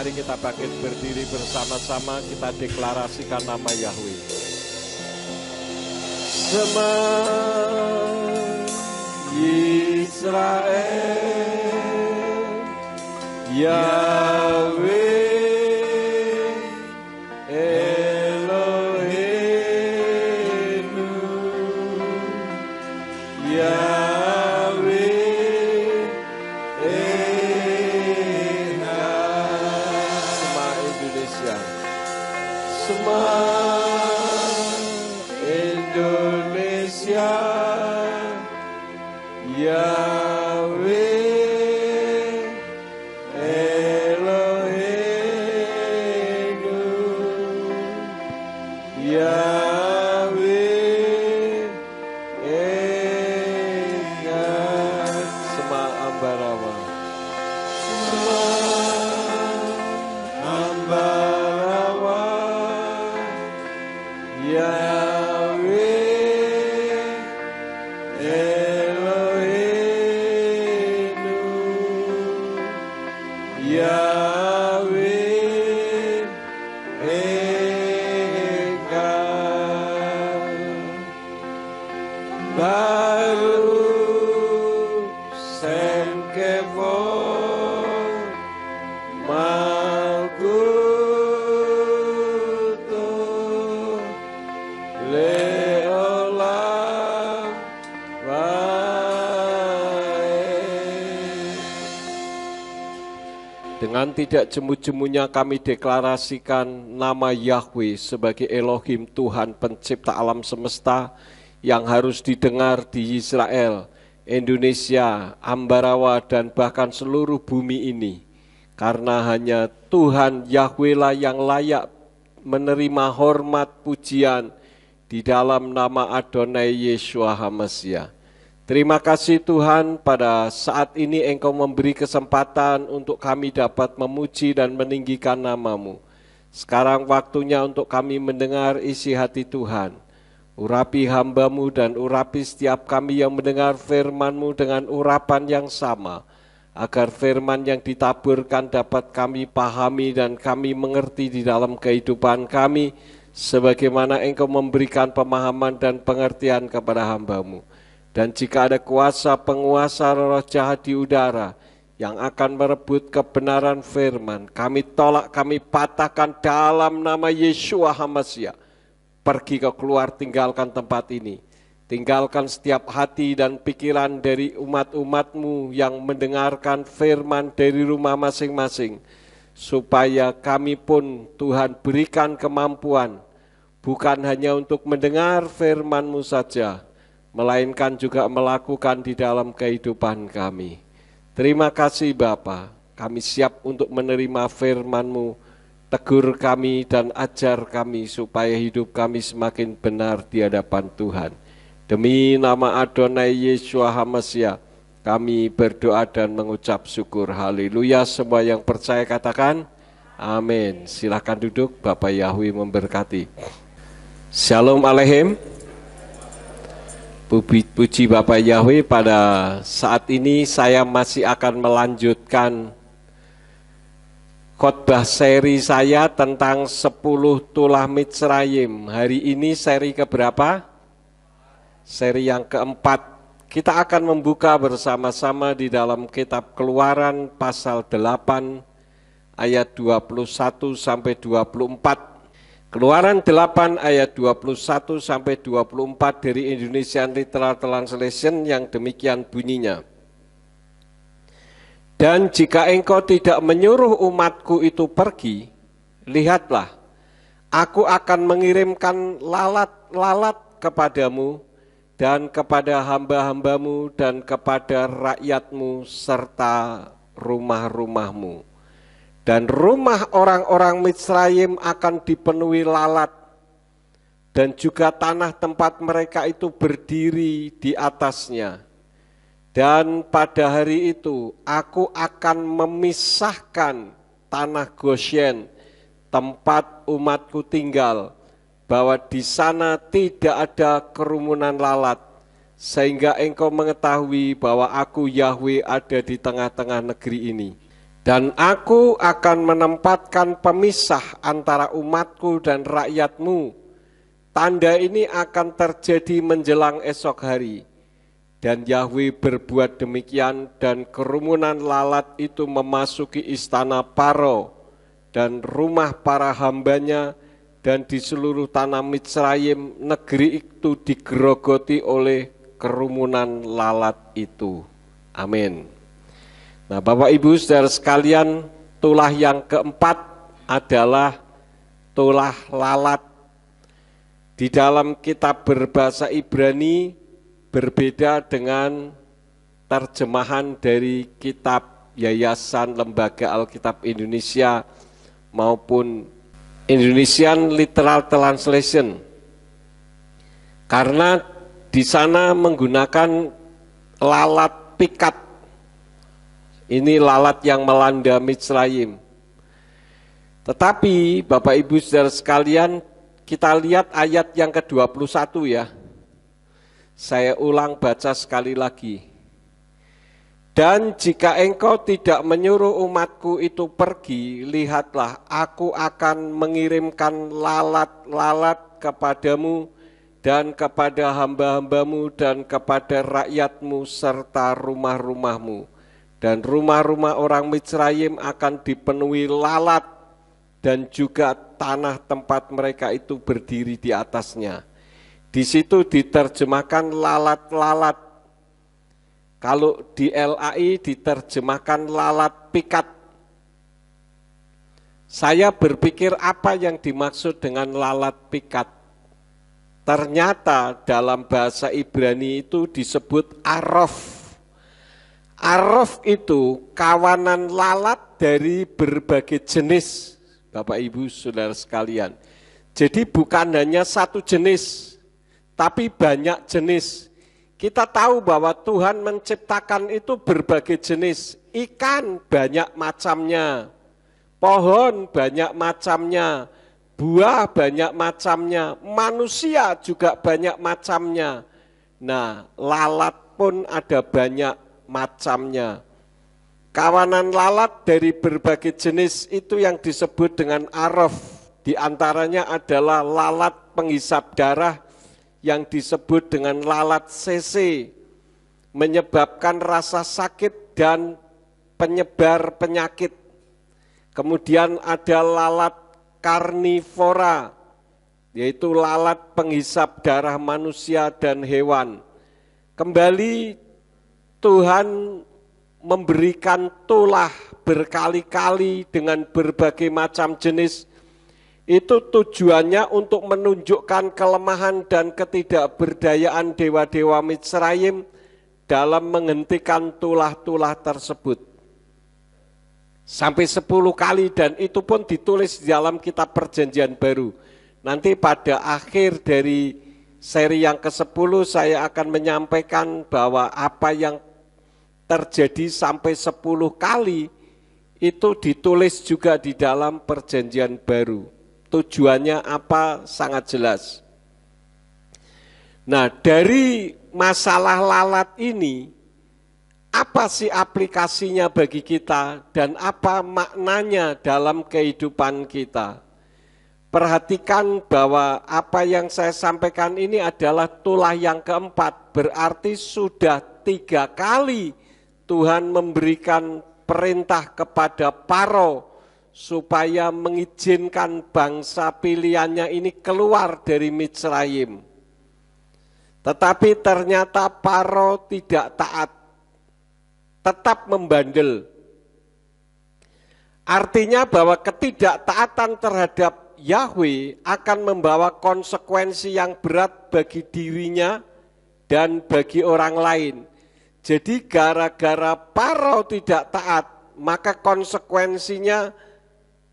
Mari kita bangkit berdiri bersama-sama, kita deklarasikan nama Yahweh. Shema Yisrael, Yahweh Eloheinu, Yahweh Semua Indonesia, Yahweh Eloheinu, Yahweh Echad. Semua Ambarawa, semua Ambarawa, Yahweh Eloheinu, Yahweh Echad. Baruch Shem Kevod Malkuto Leolam Wae. Dengan tidak jemu-jemunya kami deklarasikan nama Yahweh sebagai Elohim, Tuhan pencipta alam semesta, yang harus didengar di Israel, Indonesia, Ambarawa, dan bahkan seluruh bumi ini. Karena hanya Tuhan Yahweh lah yang layak menerima hormat pujian di dalam nama Adonai Yeshua HaMashiach. Terima kasih Tuhan, pada saat ini Engkau memberi kesempatan untuk kami dapat memuji dan meninggikan nama-Mu. Sekarang waktunya untuk kami mendengar isi hati Tuhan. Urapi hamba-Mu dan urapi setiap kami yang mendengar firman-Mu dengan urapan yang sama, agar firman yang ditaburkan dapat kami pahami dan kami mengerti di dalam kehidupan kami, sebagaimana Engkau memberikan pemahaman dan pengertian kepada hamba-Mu. Dan jika ada kuasa penguasa roh jahat di udara yang akan merebut kebenaran firman, kami tolak, kami patahkan dalam nama Yeshua HaMashiach. Pergi ke keluar, tinggalkan tempat ini. Tinggalkan setiap hati dan pikiran dari umat-umat-Mu yang mendengarkan firman dari rumah masing-masing. Supaya kami pun Tuhan berikan kemampuan, bukan hanya untuk mendengar firman-Mu saja, melainkan juga melakukan di dalam kehidupan kami. Terima kasih Bapa, kami siap untuk menerima firman-Mu. Tegur kami dan ajar kami supaya hidup kami semakin benar di hadapan Tuhan. Demi nama Adonai Yeshua HaMashiach, kami berdoa dan mengucap syukur. Haleluya. Semua yang percaya katakan amin. Silakan duduk, Bapak Yahweh memberkati. Shalom Aleichem. Puji Bapak Yahweh, pada saat ini saya masih akan melanjutkan khotbah seri saya tentang 10 tulah Mitzrayim. Hari ini seri keberapa? Seri yang keempat. Kita akan membuka bersama-sama di dalam kitab Keluaran pasal 8 ayat 21 sampai 24. Keluaran 8 ayat 21 sampai 24 dari Indonesian Literal Translation yang demikian bunyinya. Dan jika engkau tidak menyuruh umatku itu pergi, lihatlah, aku akan mengirimkan lalat-lalat kepadamu dan kepada hamba-hambamu dan kepada rakyatmu serta rumah-rumahmu. Dan rumah orang-orang Mitzrayim akan dipenuhi lalat, dan juga tanah tempat mereka itu berdiri di atasnya. Dan pada hari itu aku akan memisahkan tanah Goshen, tempat umatku tinggal, bahwa di sana tidak ada kerumunan lalat, sehingga engkau mengetahui bahwa aku Yahweh ada di tengah-tengah negeri ini. Dan aku akan menempatkan pemisah antara umatku dan rakyatmu. Tanda ini akan terjadi menjelang esok hari. Dan Yahweh berbuat demikian, dan kerumunan lalat itu memasuki istana Paro dan rumah para hambanya, dan di seluruh tanah Mitsrayim negeri itu digerogoti oleh kerumunan lalat itu. Amin. Nah, Bapak Ibu Saudara sekalian, tulah yang keempat adalah tulah lalat. Di dalam kitab berbahasa Ibrani berbeda dengan terjemahan dari kitab Yayasan Lembaga Alkitab Indonesia maupun Indonesian Literal Translation. Karena di sana menggunakan lalat pikat. Ini lalat yang melanda Mitsrayim. Tetapi Bapak Ibu Saudara sekalian, kita lihat ayat yang ke-21 ya. Saya ulang baca sekali lagi. Dan jika engkau tidak menyuruh umatku itu pergi, lihatlah aku akan mengirimkan lalat-lalat kepadamu dan kepada hamba-hambamu dan kepada rakyatmu serta rumah-rumahmu. Dan rumah-rumah orang Mitsrayim akan dipenuhi lalat dan juga tanah tempat mereka itu berdiri di atasnya. Di situ diterjemahkan lalat-lalat. Kalau di LAI diterjemahkan lalat pikat. Saya berpikir apa yang dimaksud dengan lalat pikat. Ternyata dalam bahasa Ibrani itu disebut arof. Arof itu kawanan lalat dari berbagai jenis, Bapak Ibu Saudara sekalian. Jadi bukan hanya satu jenis, tapi banyak jenis. Kita tahu bahwa Tuhan menciptakan itu berbagai jenis. Ikan banyak macamnya, pohon banyak macamnya, buah banyak macamnya, manusia juga banyak macamnya. Nah, lalat pun ada banyak macamnya. Kawanan lalat dari berbagai jenis itu yang disebut dengan arof. Di antaranya adalah lalat penghisap darah yang disebut dengan lalat CC, menyebabkan rasa sakit dan penyebar penyakit. Kemudian ada lalat karnivora, yaitu lalat penghisap darah manusia dan hewan. Kembali Tuhan memberikan tulah berkali-kali dengan berbagai macam jenis. Itu tujuannya untuk menunjukkan kelemahan dan ketidakberdayaan dewa-dewa Mitsrayim dalam menghentikan tulah-tulah tersebut. Sampai 10 kali, dan itu pun ditulis di dalam kitab Perjanjian Baru. Nanti pada akhir dari seri yang ke-10 saya akan menyampaikan bahwa apa yang terjadi sampai 10 kali itu ditulis juga di dalam Perjanjian Baru. Tujuannya apa sangat jelas. Nah, dari masalah lalat ini, apa sih aplikasinya bagi kita dan apa maknanya dalam kehidupan kita? Perhatikan bahwa apa yang saya sampaikan ini adalah tulah yang keempat, berarti sudah 3 kali Tuhan memberikan perintah kepada Paro supaya mengizinkan bangsa pilihannya ini keluar dari Mitsrayim. Tetapi ternyata Paro tidak taat, tetap membandel. Artinya bahwa ketidaktaatan terhadap Yahweh akan membawa konsekuensi yang berat bagi dirinya dan bagi orang lain. Jadi gara-gara Paro tidak taat, maka konsekuensinya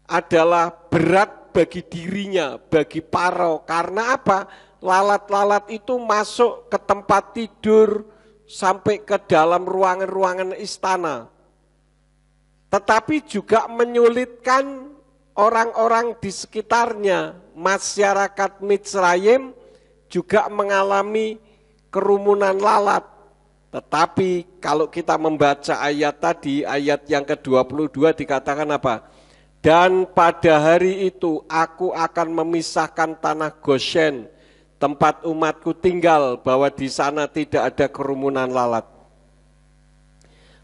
adalah berat bagi dirinya, bagi Paro. Karena apa? Lalat-lalat itu masuk ke tempat tidur sampai ke dalam ruangan-ruangan istana. Tetapi juga menyulitkan orang-orang di sekitarnya. Masyarakat Mitsrayim juga mengalami kerumunan lalat. Tetapi kalau kita membaca ayat tadi, ayat yang ke-22 dikatakan apa? Dan pada hari itu aku akan memisahkan tanah Goshen, tempat umatku tinggal, bahwa di sana tidak ada kerumunan lalat.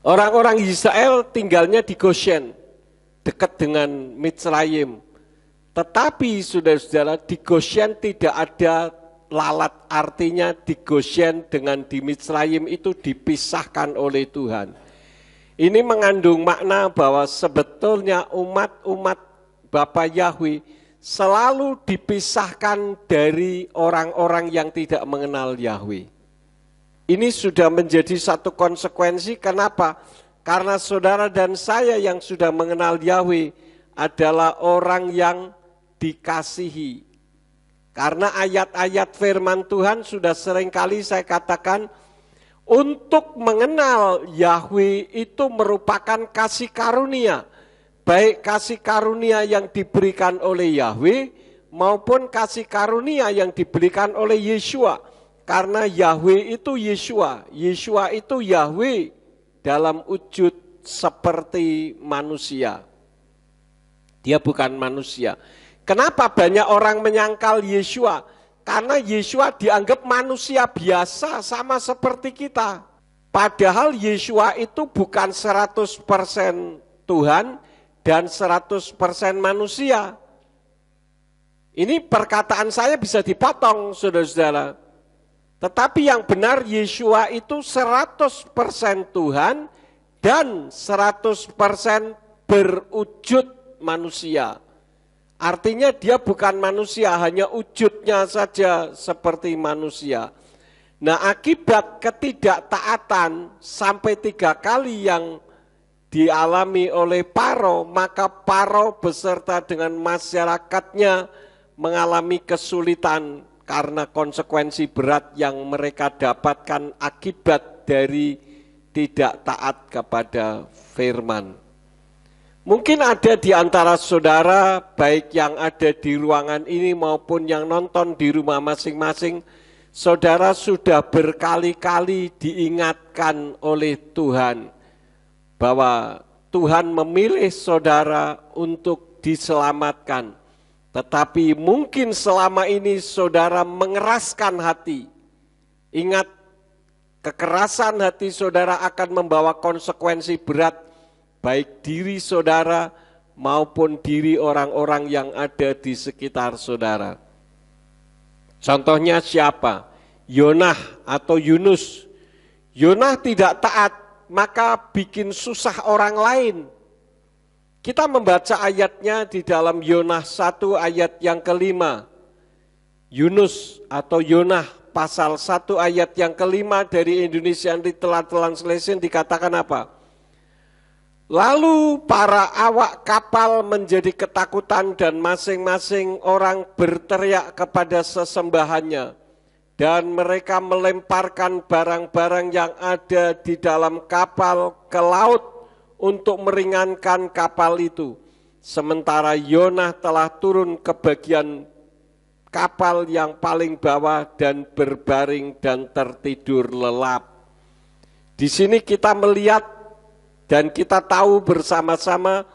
Orang-orang Israel tinggalnya di Goshen, dekat dengan Mitsrayim. Tetapi saudara-saudara, di Goshen tidak ada lalat, artinya di Goshen dengan di Mitsrayim itu dipisahkan oleh Tuhan. Ini mengandung makna bahwa sebetulnya umat-umat Bapa Yahweh selalu dipisahkan dari orang-orang yang tidak mengenal Yahweh. Ini sudah menjadi satu konsekuensi. Kenapa? Karena saudara dan saya yang sudah mengenal Yahweh adalah orang yang dikasihi. Karena ayat-ayat firman Tuhan sudah seringkali saya katakan, untuk mengenal Yahweh itu merupakan kasih karunia. Baik kasih karunia yang diberikan oleh Yahweh maupun kasih karunia yang diberikan oleh Yeshua. Karena Yahweh itu Yeshua, Yeshua itu Yahweh dalam wujud seperti manusia. Dia bukan manusia. Kenapa banyak orang menyangkal Yeshua? Karena Yeshua dianggap manusia biasa sama seperti kita. Padahal Yeshua itu bukan 100% Tuhan dan 100% manusia. Ini perkataan saya bisa dipotong saudara-saudara. Tetapi yang benar Yeshua itu 100% Tuhan dan 100% berwujud manusia. Artinya dia bukan manusia, hanya wujudnya saja seperti manusia. Nah, akibat ketidaktaatan sampai 3 kali yang dialami oleh Paro, maka Paro beserta dengan masyarakatnya mengalami kesulitan karena konsekuensi berat yang mereka dapatkan akibat dari tidak taat kepada firman. Mungkin ada di antara saudara, baik yang ada di ruangan ini maupun yang nonton di rumah masing-masing, saudara sudah berkali-kali diingatkan oleh Tuhan bahwa Tuhan memilih saudara untuk diselamatkan. Tetapi mungkin selama ini saudara mengeraskan hati. Ingat, kekerasan hati saudara akan membawa konsekuensi berat baik diri saudara maupun diri orang-orang yang ada di sekitar saudara. Contohnya siapa? Yonah atau Yunus. Yonah tidak taat, maka bikin susah orang lain. Kita membaca ayatnya di dalam Yonah 1 ayat yang ke-5. Yunus atau Yonah pasal 1 ayat yang ke-5 dari Indonesian Literal Translation dikatakan apa? Lalu para awak kapal menjadi ketakutan dan masing-masing orang berteriak kepada sesembahannya. Dan mereka melemparkan barang-barang yang ada di dalam kapal ke laut untuk meringankan kapal itu. Sementara Yonah telah turun ke bagian kapal yang paling bawah dan berbaring dan tertidur lelap. Di sini kita melihat dan kita tahu bersama-sama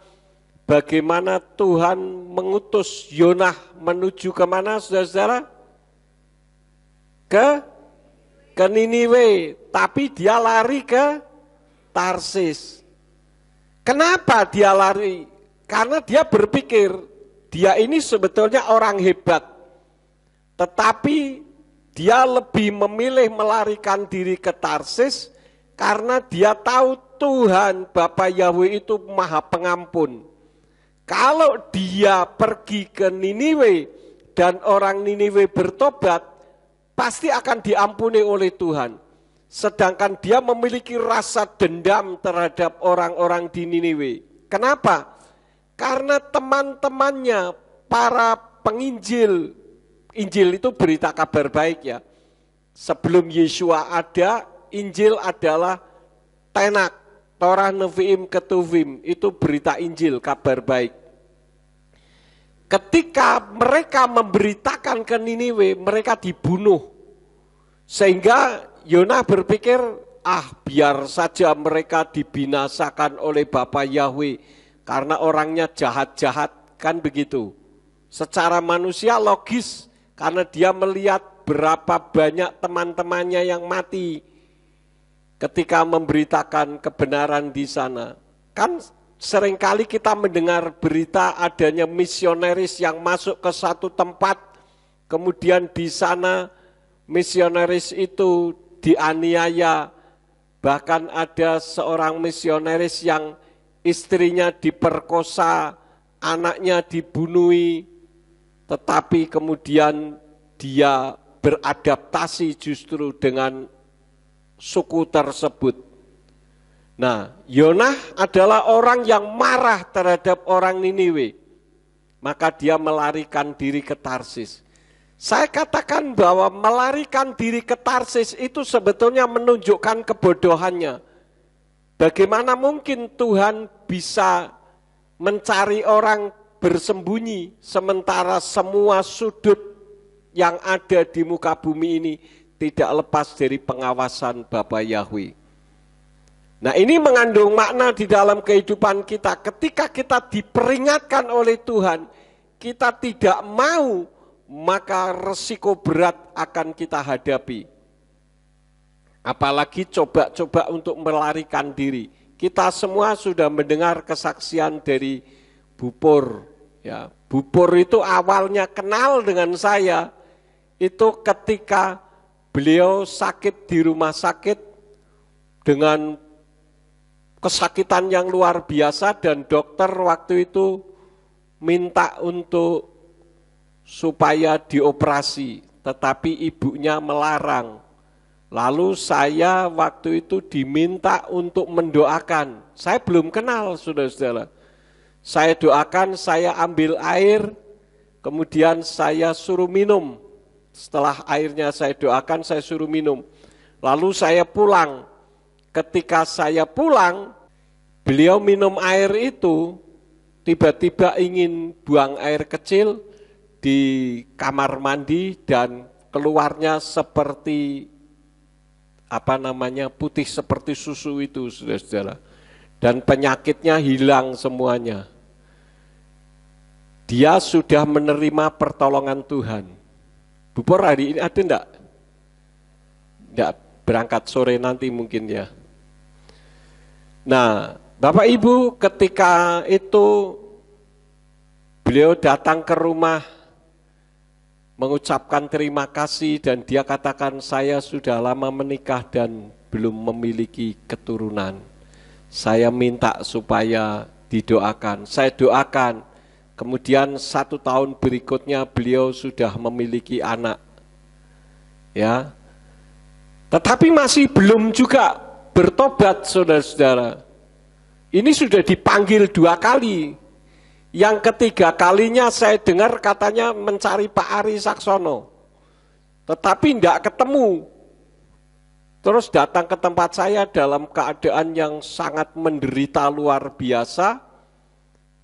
bagaimana Tuhan mengutus Yonah menuju kemana saudara-saudara? Ke Niniwe, tapi dia lari ke Tarsis. Kenapa dia lari? Karena dia berpikir, dia ini sebetulnya orang hebat. Tetapi dia lebih memilih melarikan diri ke Tarsis karena dia tahu Tuhan Bapa Yahweh itu Maha Pengampun. Kalau dia pergi ke Niniwe dan orang Niniwe bertobat, pasti akan diampuni oleh Tuhan. Sedangkan dia memiliki rasa dendam terhadap orang-orang di Niniwe. Kenapa? Karena teman-temannya, para penginjil, Injil itu berita kabar baik ya. Sebelum Yeshua ada, Injil adalah Tenak. Torah, Nevi'im, Ketuvim, itu berita Injil, kabar baik. Ketika mereka memberitakan ke Niniwe, mereka dibunuh. Sehingga Yonah berpikir, biar saja mereka dibinasakan oleh Bapa Yahweh, karena orangnya jahat-jahat, kan begitu. Secara manusia logis, karena dia melihat berapa banyak teman-temannya yang mati ketika memberitakan kebenaran di sana. Kan seringkali kita mendengar berita adanya misionaris yang masuk ke satu tempat, kemudian di sana misionaris itu dianiaya, bahkan ada seorang misionaris yang istrinya diperkosa, anaknya dibunuhi, tetapi kemudian dia beradaptasi justru dengan suku tersebut. Nah, Yonah adalah orang yang marah terhadap orang Niniwe, maka dia melarikan diri ke Tarsis. Saya katakan bahwa melarikan diri ke Tarsis itu sebetulnya menunjukkan kebodohannya. Bagaimana mungkin Tuhan bisa mencari orang bersembunyi sementara semua sudut yang ada di muka bumi ini tidak lepas dari pengawasan Bapa Yahweh. Nah, ini mengandung makna di dalam kehidupan kita. Ketika kita diperingatkan oleh Tuhan, kita tidak mau, maka resiko berat akan kita hadapi. Apalagi coba-coba untuk melarikan diri. Kita semua sudah mendengar kesaksian dari Bu Pur. Ya, Bu Pur itu awalnya kenal dengan saya, itu ketika beliau sakit di rumah sakit dengan kesakitan yang luar biasa, dan dokter waktu itu minta untuk supaya dioperasi, tetapi ibunya melarang. Lalu saya waktu itu diminta untuk mendoakan. Saya belum kenal, saudara-saudara. Saya doakan, saya ambil air, kemudian saya suruh minum. Setelah airnya saya doakan, saya suruh minum. Lalu saya pulang. Ketika saya pulang, beliau minum air itu, tiba-tiba ingin buang air kecil di kamar mandi dan keluarnya seperti putih seperti susu itu, saudara-saudara. Dan penyakitnya hilang semuanya. Dia sudah menerima pertolongan Tuhan. Bu Pur hari ini ada enggak? Enggak, berangkat sore nanti mungkin ya. Nah, Bapak Ibu, ketika itu beliau datang ke rumah mengucapkan terima kasih, dan dia katakan, saya sudah lama menikah dan belum memiliki keturunan. Saya minta supaya didoakan. Saya doakan, kemudian 1 tahun berikutnya beliau sudah memiliki anak. Ya, tetapi masih belum juga bertobat, saudara-saudara. Ini sudah dipanggil 2 kali. Yang ketiga kalinya saya dengar katanya mencari Pak Ari Saksono. Tetapi tidak ketemu. Terus datang ke tempat saya dalam keadaan yang sangat menderita luar biasa.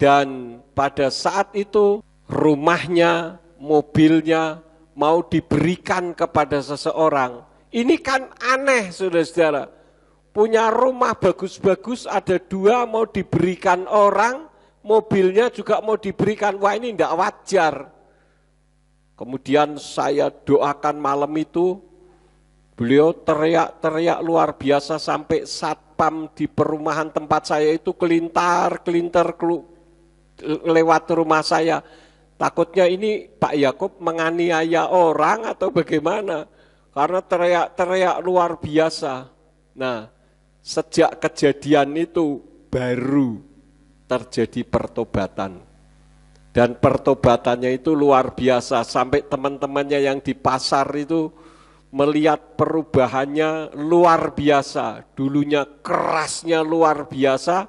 Dan pada saat itu rumahnya, mobilnya mau diberikan kepada seseorang. Ini kan aneh, saudara-saudara. Punya rumah bagus-bagus, ada 2 mau diberikan orang, mobilnya juga mau diberikan. Wah, ini tidak wajar. Kemudian saya doakan malam itu, beliau teriak-teriak luar biasa sampai satpam di perumahan tempat saya itu kelintar-kelintar lewat rumah saya. Takutnya ini Pak Yakub menganiaya orang atau bagaimana, karena teriak-teriak luar biasa. Nah, sejak kejadian itu baru terjadi pertobatan. Dan pertobatannya itu luar biasa, sampai teman-temannya yang di pasar itu melihat perubahannya luar biasa. Dulunya kerasnya luar biasa,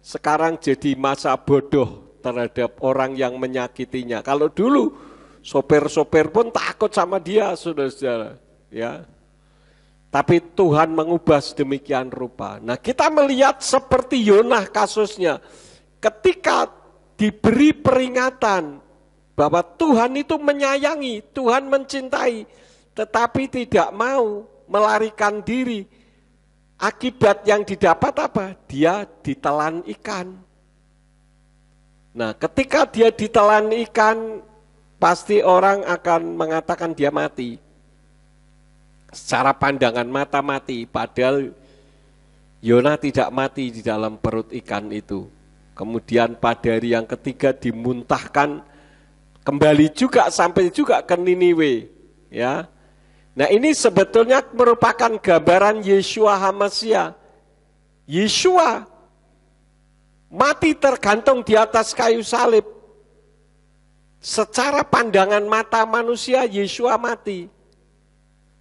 sekarang jadi masa bodoh terhadap orang yang menyakitinya. Kalau dulu sopir-sopir pun takut sama dia, saudara-saudara. Ya. Tapi Tuhan mengubah sedemikian rupa. Nah, kita melihat seperti Yonah kasusnya. Ketika diberi peringatan bahwa Tuhan itu menyayangi, Tuhan mencintai, tetapi tidak mau melarikan diri. Akibat yang didapat apa? Dia ditelan ikan. Nah, ketika dia ditelan ikan, pasti orang akan mengatakan dia mati. Secara pandangan mata mati, padahal Yona tidak mati di dalam perut ikan itu. Kemudian pada hari yang ketiga dimuntahkan kembali juga sampai juga ke Niniwe, ya. Nah, ini sebetulnya merupakan gambaran Yeshua HaMasyiah. Yeshua mati tergantung di atas kayu salib. Secara pandangan mata manusia, Yeshua mati.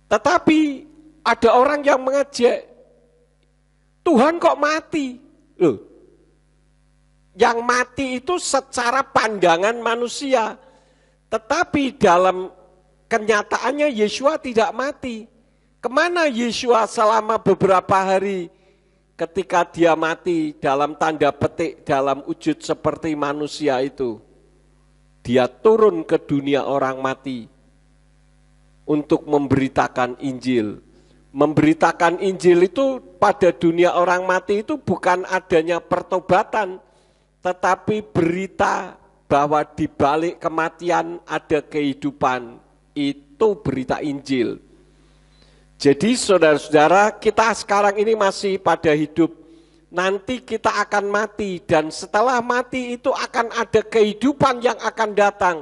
Tetapi ada orang yang mengejek, Tuhan kok mati? Loh, yang mati itu secara pandangan manusia. Tetapi dalam kenyataannya Yeshua tidak mati. Kemana Yeshua selama beberapa hari ketika dia mati dalam tanda petik, dalam wujud seperti manusia itu? Dia turun ke dunia orang mati untuk memberitakan Injil. Memberitakan Injil itu pada dunia orang mati itu bukan adanya pertobatan, tetapi berita bahwa di balik kematian ada kehidupan. Itu berita Injil. Jadi saudara-saudara, kita sekarang ini masih pada hidup. Nanti kita akan mati, dan setelah mati itu akan ada kehidupan yang akan datang.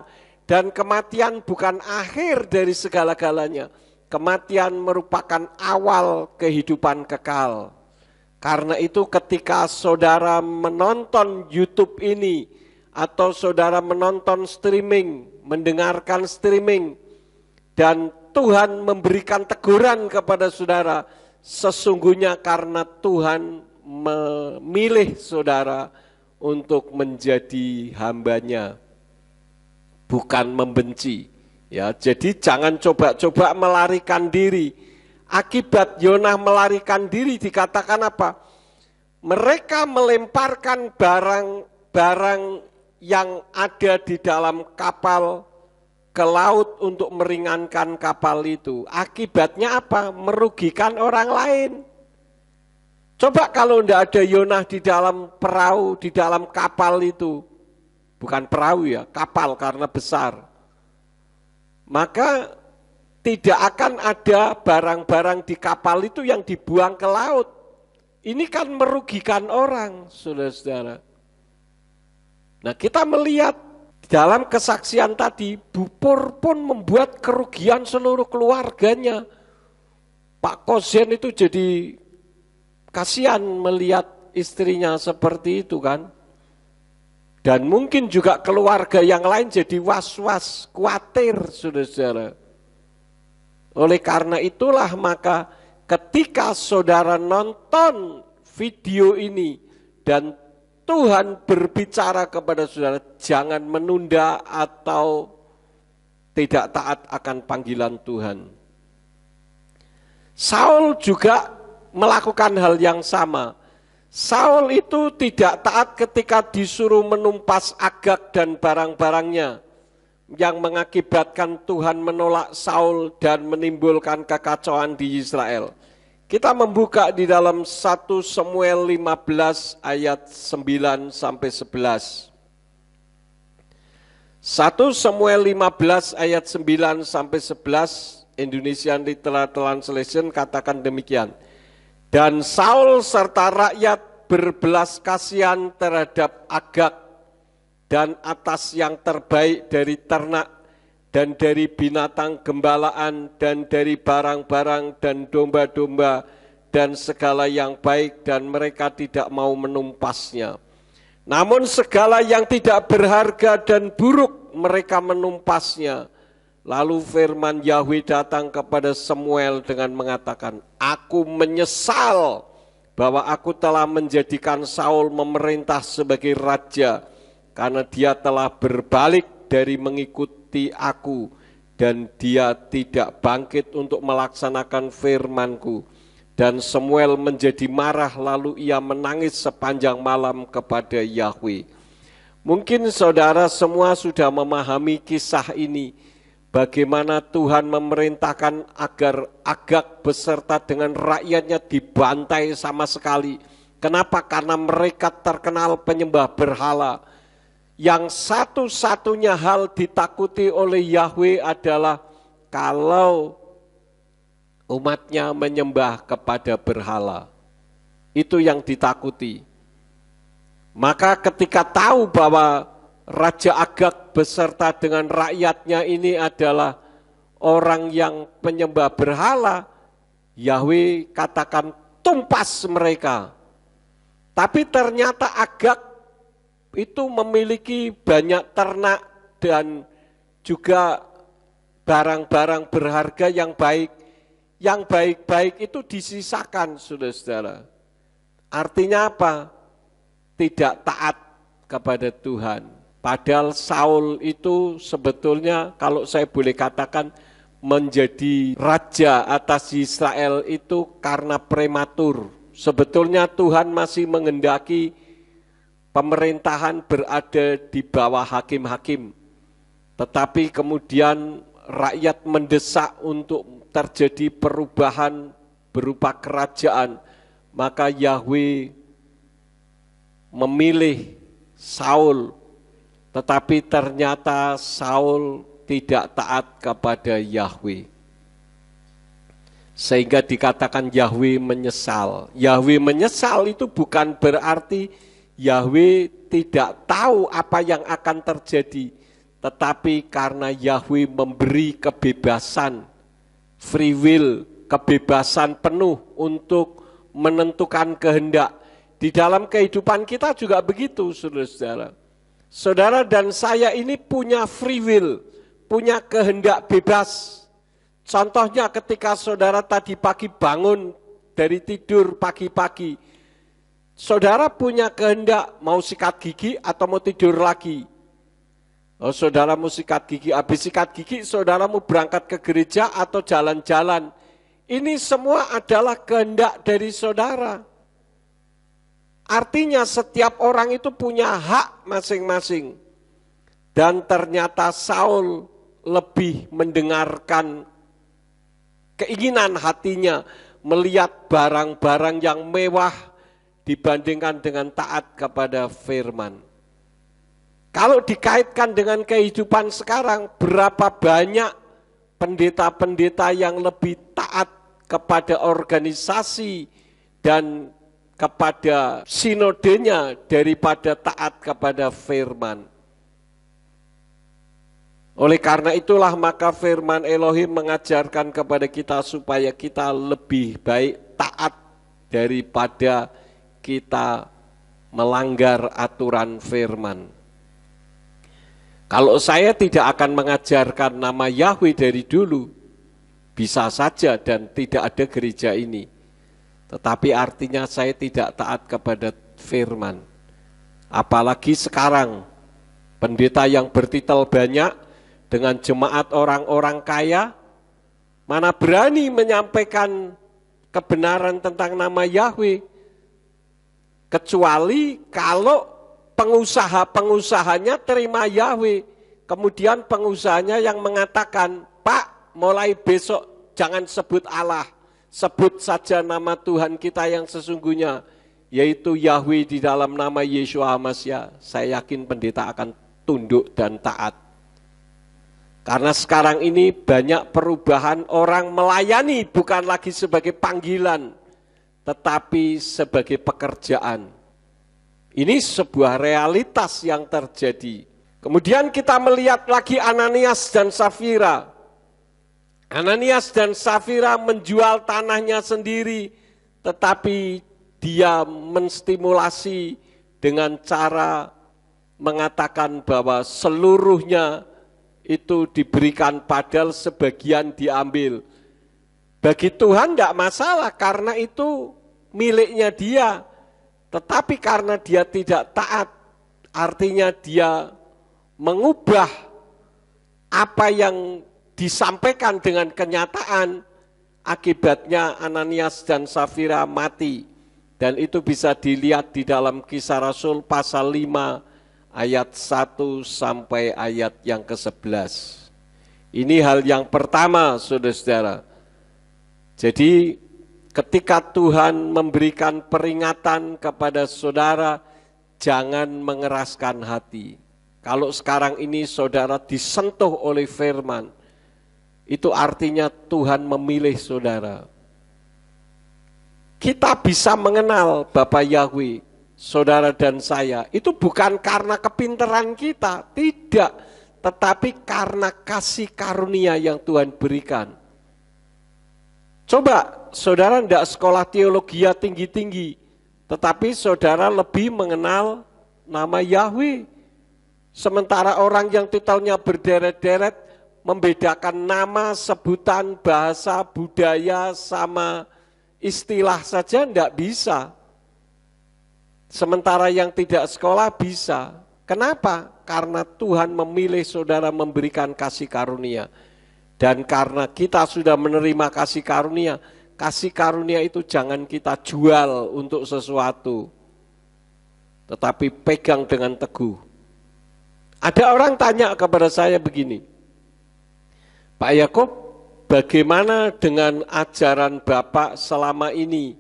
Dan kematian bukan akhir dari segala-galanya. Kematian merupakan awal kehidupan kekal. Karena itu ketika saudara menonton YouTube ini, atau saudara menonton streaming, mendengarkan streaming, dan Tuhan memberikan teguran kepada saudara, sesungguhnya karena Tuhan memilih saudara untuk menjadi hambanya, bukan membenci. Ya, jadi jangan coba-coba melarikan diri. Akibat Yona melarikan diri dikatakan apa? Mereka melemparkan barang-barang yang ada di dalam kapal ke laut untuk meringankan kapal itu. Akibatnya apa? Merugikan orang lain. Coba kalau tidak ada Yona di dalam perahu, di dalam kapal itu. Bukan perahu ya, kapal karena besar. Maka tidak akan ada barang-barang di kapal itu yang dibuang ke laut. Ini kan merugikan orang, saudara-saudara. Nah, kita melihat dalam kesaksian tadi, Bupor pun membuat kerugian seluruh keluarganya. Pak Kozen itu jadi kasihan melihat istrinya seperti itu kan. Dan mungkin juga keluarga yang lain jadi was-was, khawatir, saudara-saudara. Oleh karena itulah maka ketika saudara nonton video ini dan Tuhan berbicara kepada saudara, jangan menunda atau tidak taat akan panggilan Tuhan. Saul juga melakukan hal yang sama. Saul itu tidak taat ketika disuruh menumpas Agag dan barang-barangnya, yang mengakibatkan Tuhan menolak Saul dan menimbulkan kekacauan di Israel. Kita membuka di dalam 1 Samuel 15 ayat 9 sampai 11. 1 Samuel 15 ayat 9 sampai 11, Indonesian Literal Translation katakan demikian. Dan Saul serta rakyat berbelas kasihan terhadap Agag dan atas yang terbaik dari ternak dan dari binatang gembalaan, dan dari barang-barang dan domba-domba, dan segala yang baik, dan mereka tidak mau menumpasnya. Namun segala yang tidak berharga dan buruk, mereka menumpasnya. Lalu firman Yahweh datang kepada Samuel dengan mengatakan, Aku menyesal bahwa aku telah menjadikan Saul memerintah sebagai raja, karena dia telah berbalik dari mengikuti aku, dan dia tidak bangkit untuk melaksanakan firman-Ku. Dan Samuel menjadi marah, lalu ia menangis sepanjang malam kepada Yahweh. Mungkin saudara semua sudah memahami kisah ini, bagaimana Tuhan memerintahkan agar Agag beserta dengan rakyatnya dibantai sama sekali. Kenapa? Karena mereka terkenal penyembah berhala. Yang satu-satunya hal ditakuti oleh Yahwe adalah kalau umatnya menyembah kepada berhala. Itu yang ditakuti. Maka ketika tahu bahwa Raja Agag beserta dengan rakyatnya ini adalah orang yang penyembah berhala, Yahwe katakan tumpas mereka. Tapi ternyata Agag itu memiliki banyak ternak dan juga barang-barang berharga yang baik. Yang baik-baik itu disisakan, saudara-saudara. Artinya apa? Tidak taat kepada Tuhan. Padahal Saul itu sebetulnya kalau saya boleh katakan menjadi raja atas Israel itu karena prematur. Sebetulnya Tuhan masih menghendaki pemerintahan berada di bawah hakim-hakim. Tetapi kemudian rakyat mendesak untuk terjadi perubahan berupa kerajaan. Maka Yahwe memilih Saul. Tetapi ternyata Saul tidak taat kepada Yahwe. Sehingga dikatakan Yahwe menyesal. Yahwe menyesal itu bukan berarti Yahwe tidak tahu apa yang akan terjadi. Tetapi karena Yahwe memberi kebebasan, free will, kebebasan penuh untuk menentukan kehendak. Di dalam kehidupan kita juga begitu, saudara-saudara. Saudara dan saya ini punya free will, punya kehendak bebas. Contohnya ketika saudara tadi pagi bangun dari tidur pagi-pagi, saudara punya kehendak mau sikat gigi atau mau tidur lagi. Oh, saudara mau sikat gigi, habis sikat gigi saudara mau berangkat ke gereja atau jalan-jalan. Ini semua adalah kehendak dari saudara. Artinya setiap orang itu punya hak masing-masing. Dan ternyata Saul lebih mendengarkan keinginan hatinya melihat barang-barang yang mewah dibandingkan dengan taat kepada firman. Kalau dikaitkan dengan kehidupan sekarang, berapa banyak pendeta-pendeta yang lebih taat kepada organisasi dan kepada sinodenya daripada taat kepada firman. Oleh karena itulah maka firman Elohim mengajarkan kepada kita supaya kita lebih baik taat daripada kita melanggar aturan firman. Kalau saya tidak akan mengajarkan nama Yahwe dari dulu, bisa saja dan tidak ada gereja ini. Tetapi artinya saya tidak taat kepada firman. Apalagi sekarang, pendeta yang bertitel banyak, dengan jemaat orang-orang kaya, mana berani menyampaikan kebenaran tentang nama Yahwe, kecuali kalau pengusaha-pengusahanya terima Yahwe, kemudian pengusahanya yang mengatakan, Pak, mulai besok jangan sebut Allah, sebut saja nama Tuhan kita yang sesungguhnya, yaitu Yahwe di dalam nama Yeshua HaMashiach. Saya yakin pendeta akan tunduk dan taat. Karena sekarang ini banyak perubahan, orang melayani bukan lagi sebagai panggilan, tetapi sebagai pekerjaan. Ini sebuah realitas yang terjadi. Kemudian kita melihat lagi Ananias dan Safira. Ananias dan Safira menjual tanahnya sendiri, tetapi dia menstimulasi dengan cara mengatakan bahwa seluruhnya itu diberikan, padahal sebagian diambil. Bagi Tuhan tidak masalah karena itu miliknya dia. Tetapi karena dia tidak taat, artinya dia mengubah apa yang disampaikan dengan kenyataan, akibatnya Ananias dan Safira mati. Dan itu bisa dilihat di dalam Kisah Rasul pasal 5 ayat 1 sampai ayat yang ke-11. Ini hal yang pertama, saudara-saudara. Jadi ketika Tuhan memberikan peringatan kepada saudara, jangan mengeraskan hati. Kalau sekarang ini saudara disentuh oleh firman, itu artinya Tuhan memilih saudara. Kita bisa mengenal Bapa Yahweh, saudara dan saya, itu bukan karena kepintaran kita, tidak, tetapi karena kasih karunia yang Tuhan berikan. Coba, saudara tidak sekolah teologi tinggi-tinggi, tetapi saudara lebih mengenal nama Yahweh. Sementara orang yang titelnya berderet-deret, membedakan nama, sebutan, bahasa, budaya, sama istilah saja tidak bisa. Sementara yang tidak sekolah bisa. Kenapa? Karena Tuhan memilih saudara memberikan kasih karunia. Dan karena kita sudah menerima kasih karunia itu jangan kita jual untuk sesuatu. Tetapi pegang dengan teguh. Ada orang tanya kepada saya begini, Pak Yakob, bagaimana dengan ajaran Bapak selama ini?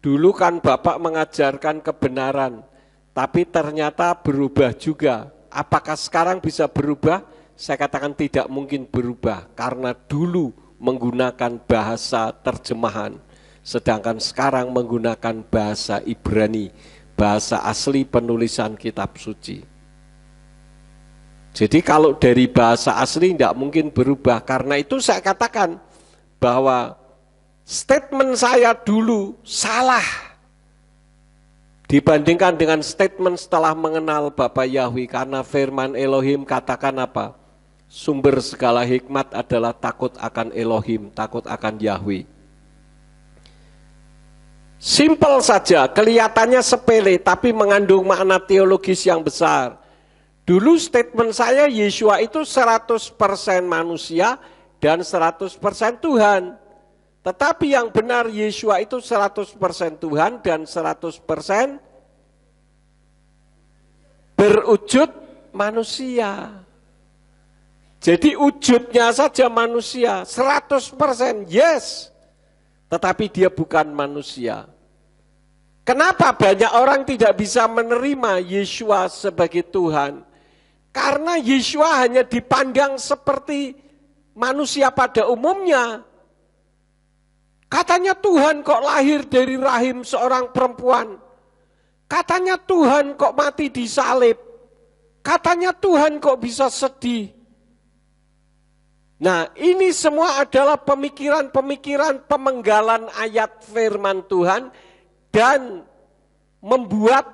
Dulu kan Bapak mengajarkan kebenaran, tapi ternyata berubah juga. Apakah sekarang bisa berubah? Saya katakan tidak mungkin berubah, karena dulu menggunakan bahasa terjemahan, sedangkan sekarang menggunakan bahasa Ibrani, bahasa asli penulisan kitab suci. Jadi kalau dari bahasa asli tidak mungkin berubah, karena itu saya katakan bahwa statement saya dulu salah dibandingkan dengan statement setelah mengenal Bapa Yahweh, karena firman Elohim katakan apa? Sumber segala hikmat adalah takut akan Elohim, takut akan Yahweh. Simpel saja, kelihatannya sepele tapi mengandung makna teologis yang besar. Dulu statement saya Yeshua itu 100% manusia dan 100% Tuhan. Tetapi yang benar Yeshua itu 100% Tuhan dan 100% berwujud manusia. Jadi wujudnya saja manusia, 100% yes. Tetapi dia bukan manusia. Kenapa banyak orang tidak bisa menerima Yeshua sebagai Tuhan? Karena Yeshua hanya dipandang seperti manusia pada umumnya. Katanya Tuhan kok lahir dari rahim seorang perempuan. Katanya Tuhan kok mati di salib. Katanya Tuhan kok bisa sedih. Nah, ini semua adalah pemikiran-pemikiran pemenggalan ayat firman Tuhan dan membuat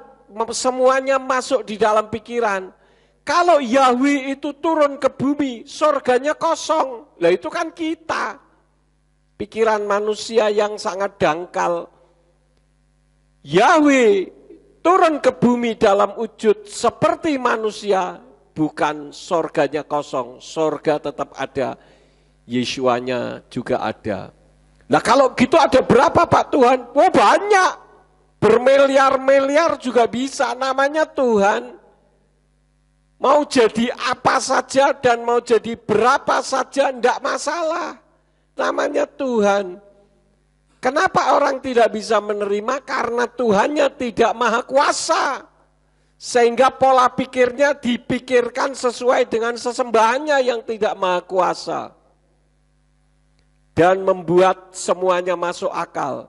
semuanya masuk di dalam pikiran. Kalau Yahweh itu turun ke bumi, surganya kosong. Lah itu kan kita. Pikiran manusia yang sangat dangkal. Yahweh turun ke bumi dalam wujud seperti manusia, bukan surganya kosong. Surga tetap ada, Yeshuanya juga ada. Nah kalau gitu ada berapa Pak Tuhan? Oh banyak. Bermiliar-miliar juga bisa, namanya Tuhan. Mau jadi apa saja dan mau jadi berapa saja enggak masalah. Namanya Tuhan. Kenapa orang tidak bisa menerima? Karena Tuhannya tidak maha kuasa. Sehingga pola pikirnya dipikirkan sesuai dengan sesembahannya yang tidak maha kuasa. Dan membuat semuanya masuk akal.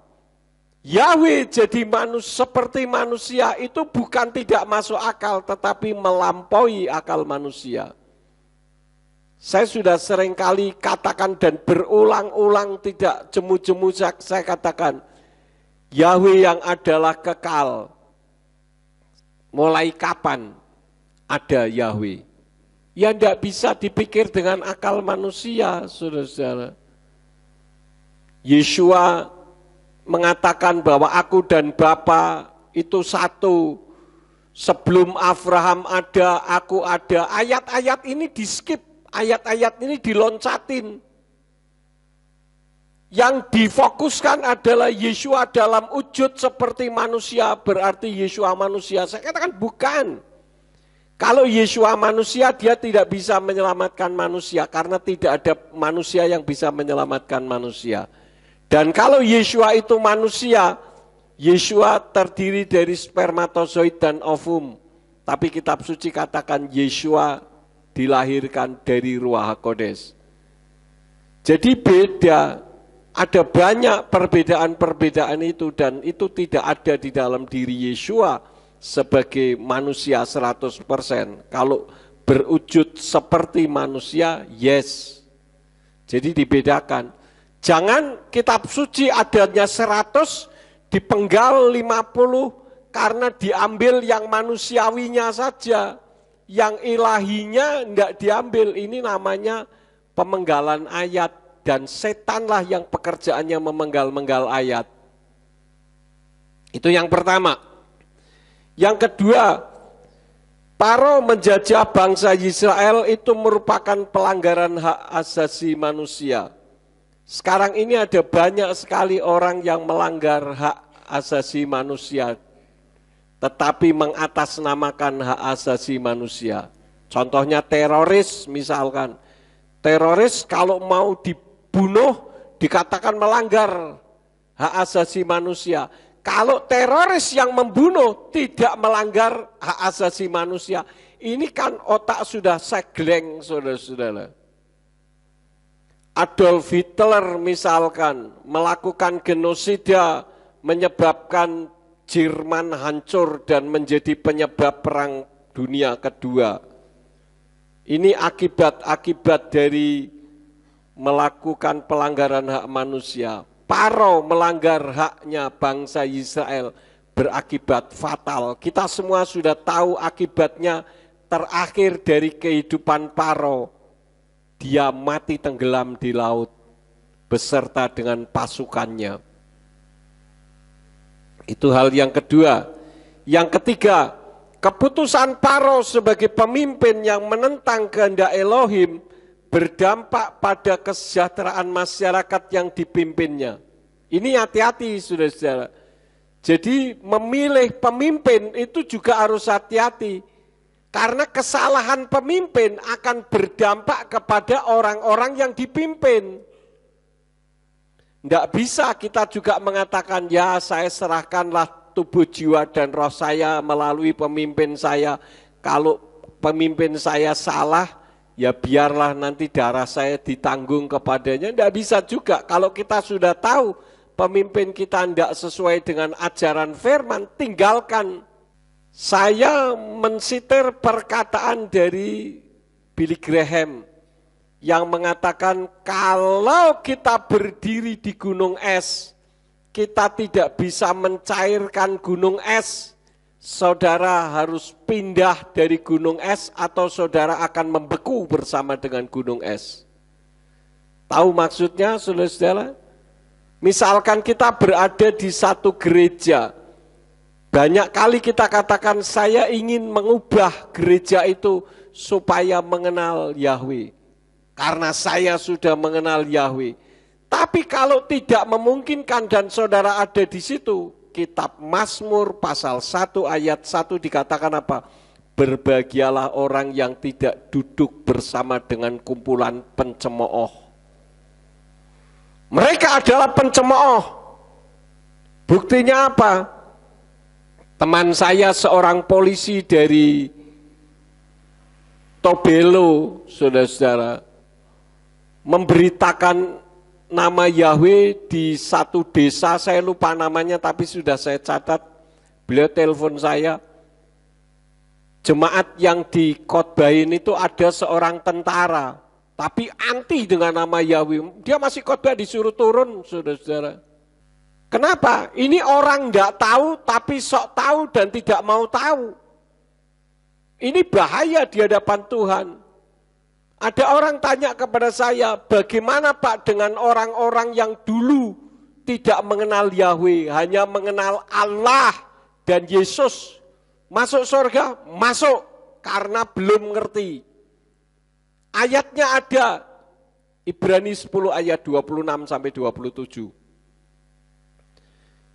Yahweh jadi seperti manusia itu bukan tidak masuk akal, tetapi melampaui akal manusia. Saya sudah seringkali katakan dan berulang-ulang tidak jemu-jemu saya katakan, Yahweh yang adalah kekal. Mulai kapan ada Yahweh? Ya tidak bisa dipikir dengan akal manusia, saudara-saudara. Yeshua mengatakan bahwa aku dan Bapa itu satu. Sebelum Abraham ada, aku ada. Ayat-ayat ini di skip, ayat-ayat ini diloncatin. Yang difokuskan adalah Yeshua dalam wujud seperti manusia, berarti Yeshua manusia. Saya katakan bukan. Kalau Yeshua manusia, dia tidak bisa menyelamatkan manusia karena tidak ada manusia yang bisa menyelamatkan manusia. Dan kalau Yeshua itu manusia, Yeshua terdiri dari spermatozoid dan ovum. Tapi kitab suci katakan Yeshua dilahirkan dari Ruach HaKodes. Jadi beda, ada banyak perbedaan-perbedaan itu dan itu tidak ada di dalam diri Yeshua sebagai manusia 100%. Kalau berwujud seperti manusia, yes. Jadi dibedakan. Jangan kitab suci adanya 100, dipenggal 50 karena diambil yang manusiawinya saja. Yang ilahinya enggak diambil. Ini namanya pemenggalan ayat. Dan setanlah yang pekerjaannya memenggal-menggal ayat. Itu yang pertama. Yang kedua, Paro menjajah bangsa Israel itu merupakan pelanggaran hak asasi manusia. Sekarang ini ada banyak sekali orang yang melanggar hak asasi manusia, tetapi mengatasnamakan hak asasi manusia. Contohnya teroris misalkan. Teroris kalau mau dibunuh dikatakan melanggar hak asasi manusia. Kalau teroris yang membunuh tidak melanggar hak asasi manusia, ini kan otak sudah segleng, saudara-saudara. Adolf Hitler misalkan melakukan genosida, menyebabkan Jerman hancur dan menjadi penyebab perang dunia kedua. Ini akibat-akibat dari melakukan pelanggaran hak manusia. Paro melanggar haknya bangsa Israel berakibat fatal. Kita semua sudah tahu akibatnya terakhir dari kehidupan Paro. Dia mati tenggelam di laut beserta dengan pasukannya. Itu hal yang kedua. Yang ketiga, keputusan Paro sebagai pemimpin yang menentang kehendak Elohim berdampak pada kesejahteraan masyarakat yang dipimpinnya. Ini hati-hati, saudara-saudara. Jadi memilih pemimpin itu juga harus hati-hati. Karena kesalahan pemimpin akan berdampak kepada orang-orang yang dipimpin. Tidak bisa kita juga mengatakan, ya saya serahkanlah tubuh, jiwa, dan roh saya melalui pemimpin saya. Kalau pemimpin saya salah, ya biarlah nanti darah saya ditanggung kepadanya. Tidak bisa juga. Kalau kita sudah tahu pemimpin kita tidak sesuai dengan ajaran firman, tinggalkan. Saya mensitir perkataan dari Billy Graham yang mengatakan kalau kita berdiri di gunung es, kita tidak bisa mencairkan gunung es. Saudara harus pindah dari gunung es atau saudara akan membeku bersama dengan gunung es. Tahu maksudnya, saudara-saudara? Misalkan kita berada di satu gereja, banyak kali kita katakan saya ingin mengubah gereja itu supaya mengenal Yahweh. Karena saya sudah mengenal Yahweh. Tapi kalau tidak memungkinkan dan saudara ada di situ, kitab Mazmur pasal 1 ayat 1 dikatakan apa? Berbahagialah orang yang tidak duduk bersama dengan kumpulan pencemooh. Mereka adalah pencemooh. Buktinya apa? Teman saya seorang polisi dari Tobelo, saudara-saudara, memberitakan nama Yahweh di satu desa, saya lupa namanya tapi sudah saya catat. Beliau telepon saya, jemaat yang dikhotbahin itu ada seorang tentara, tapi anti dengan nama Yahweh. Dia masih khotbah disuruh turun, saudara-saudara. Kenapa? Ini orang tidak tahu tapi sok tahu dan tidak mau tahu. Ini bahaya di hadapan Tuhan. Ada orang tanya kepada saya, bagaimana Pak dengan orang-orang yang dulu tidak mengenal Yahweh, hanya mengenal Allah dan Yesus. Masuk surga? Masuk, karena belum ngerti. Ayatnya ada, Ibrani 10 ayat 26 sampai 27.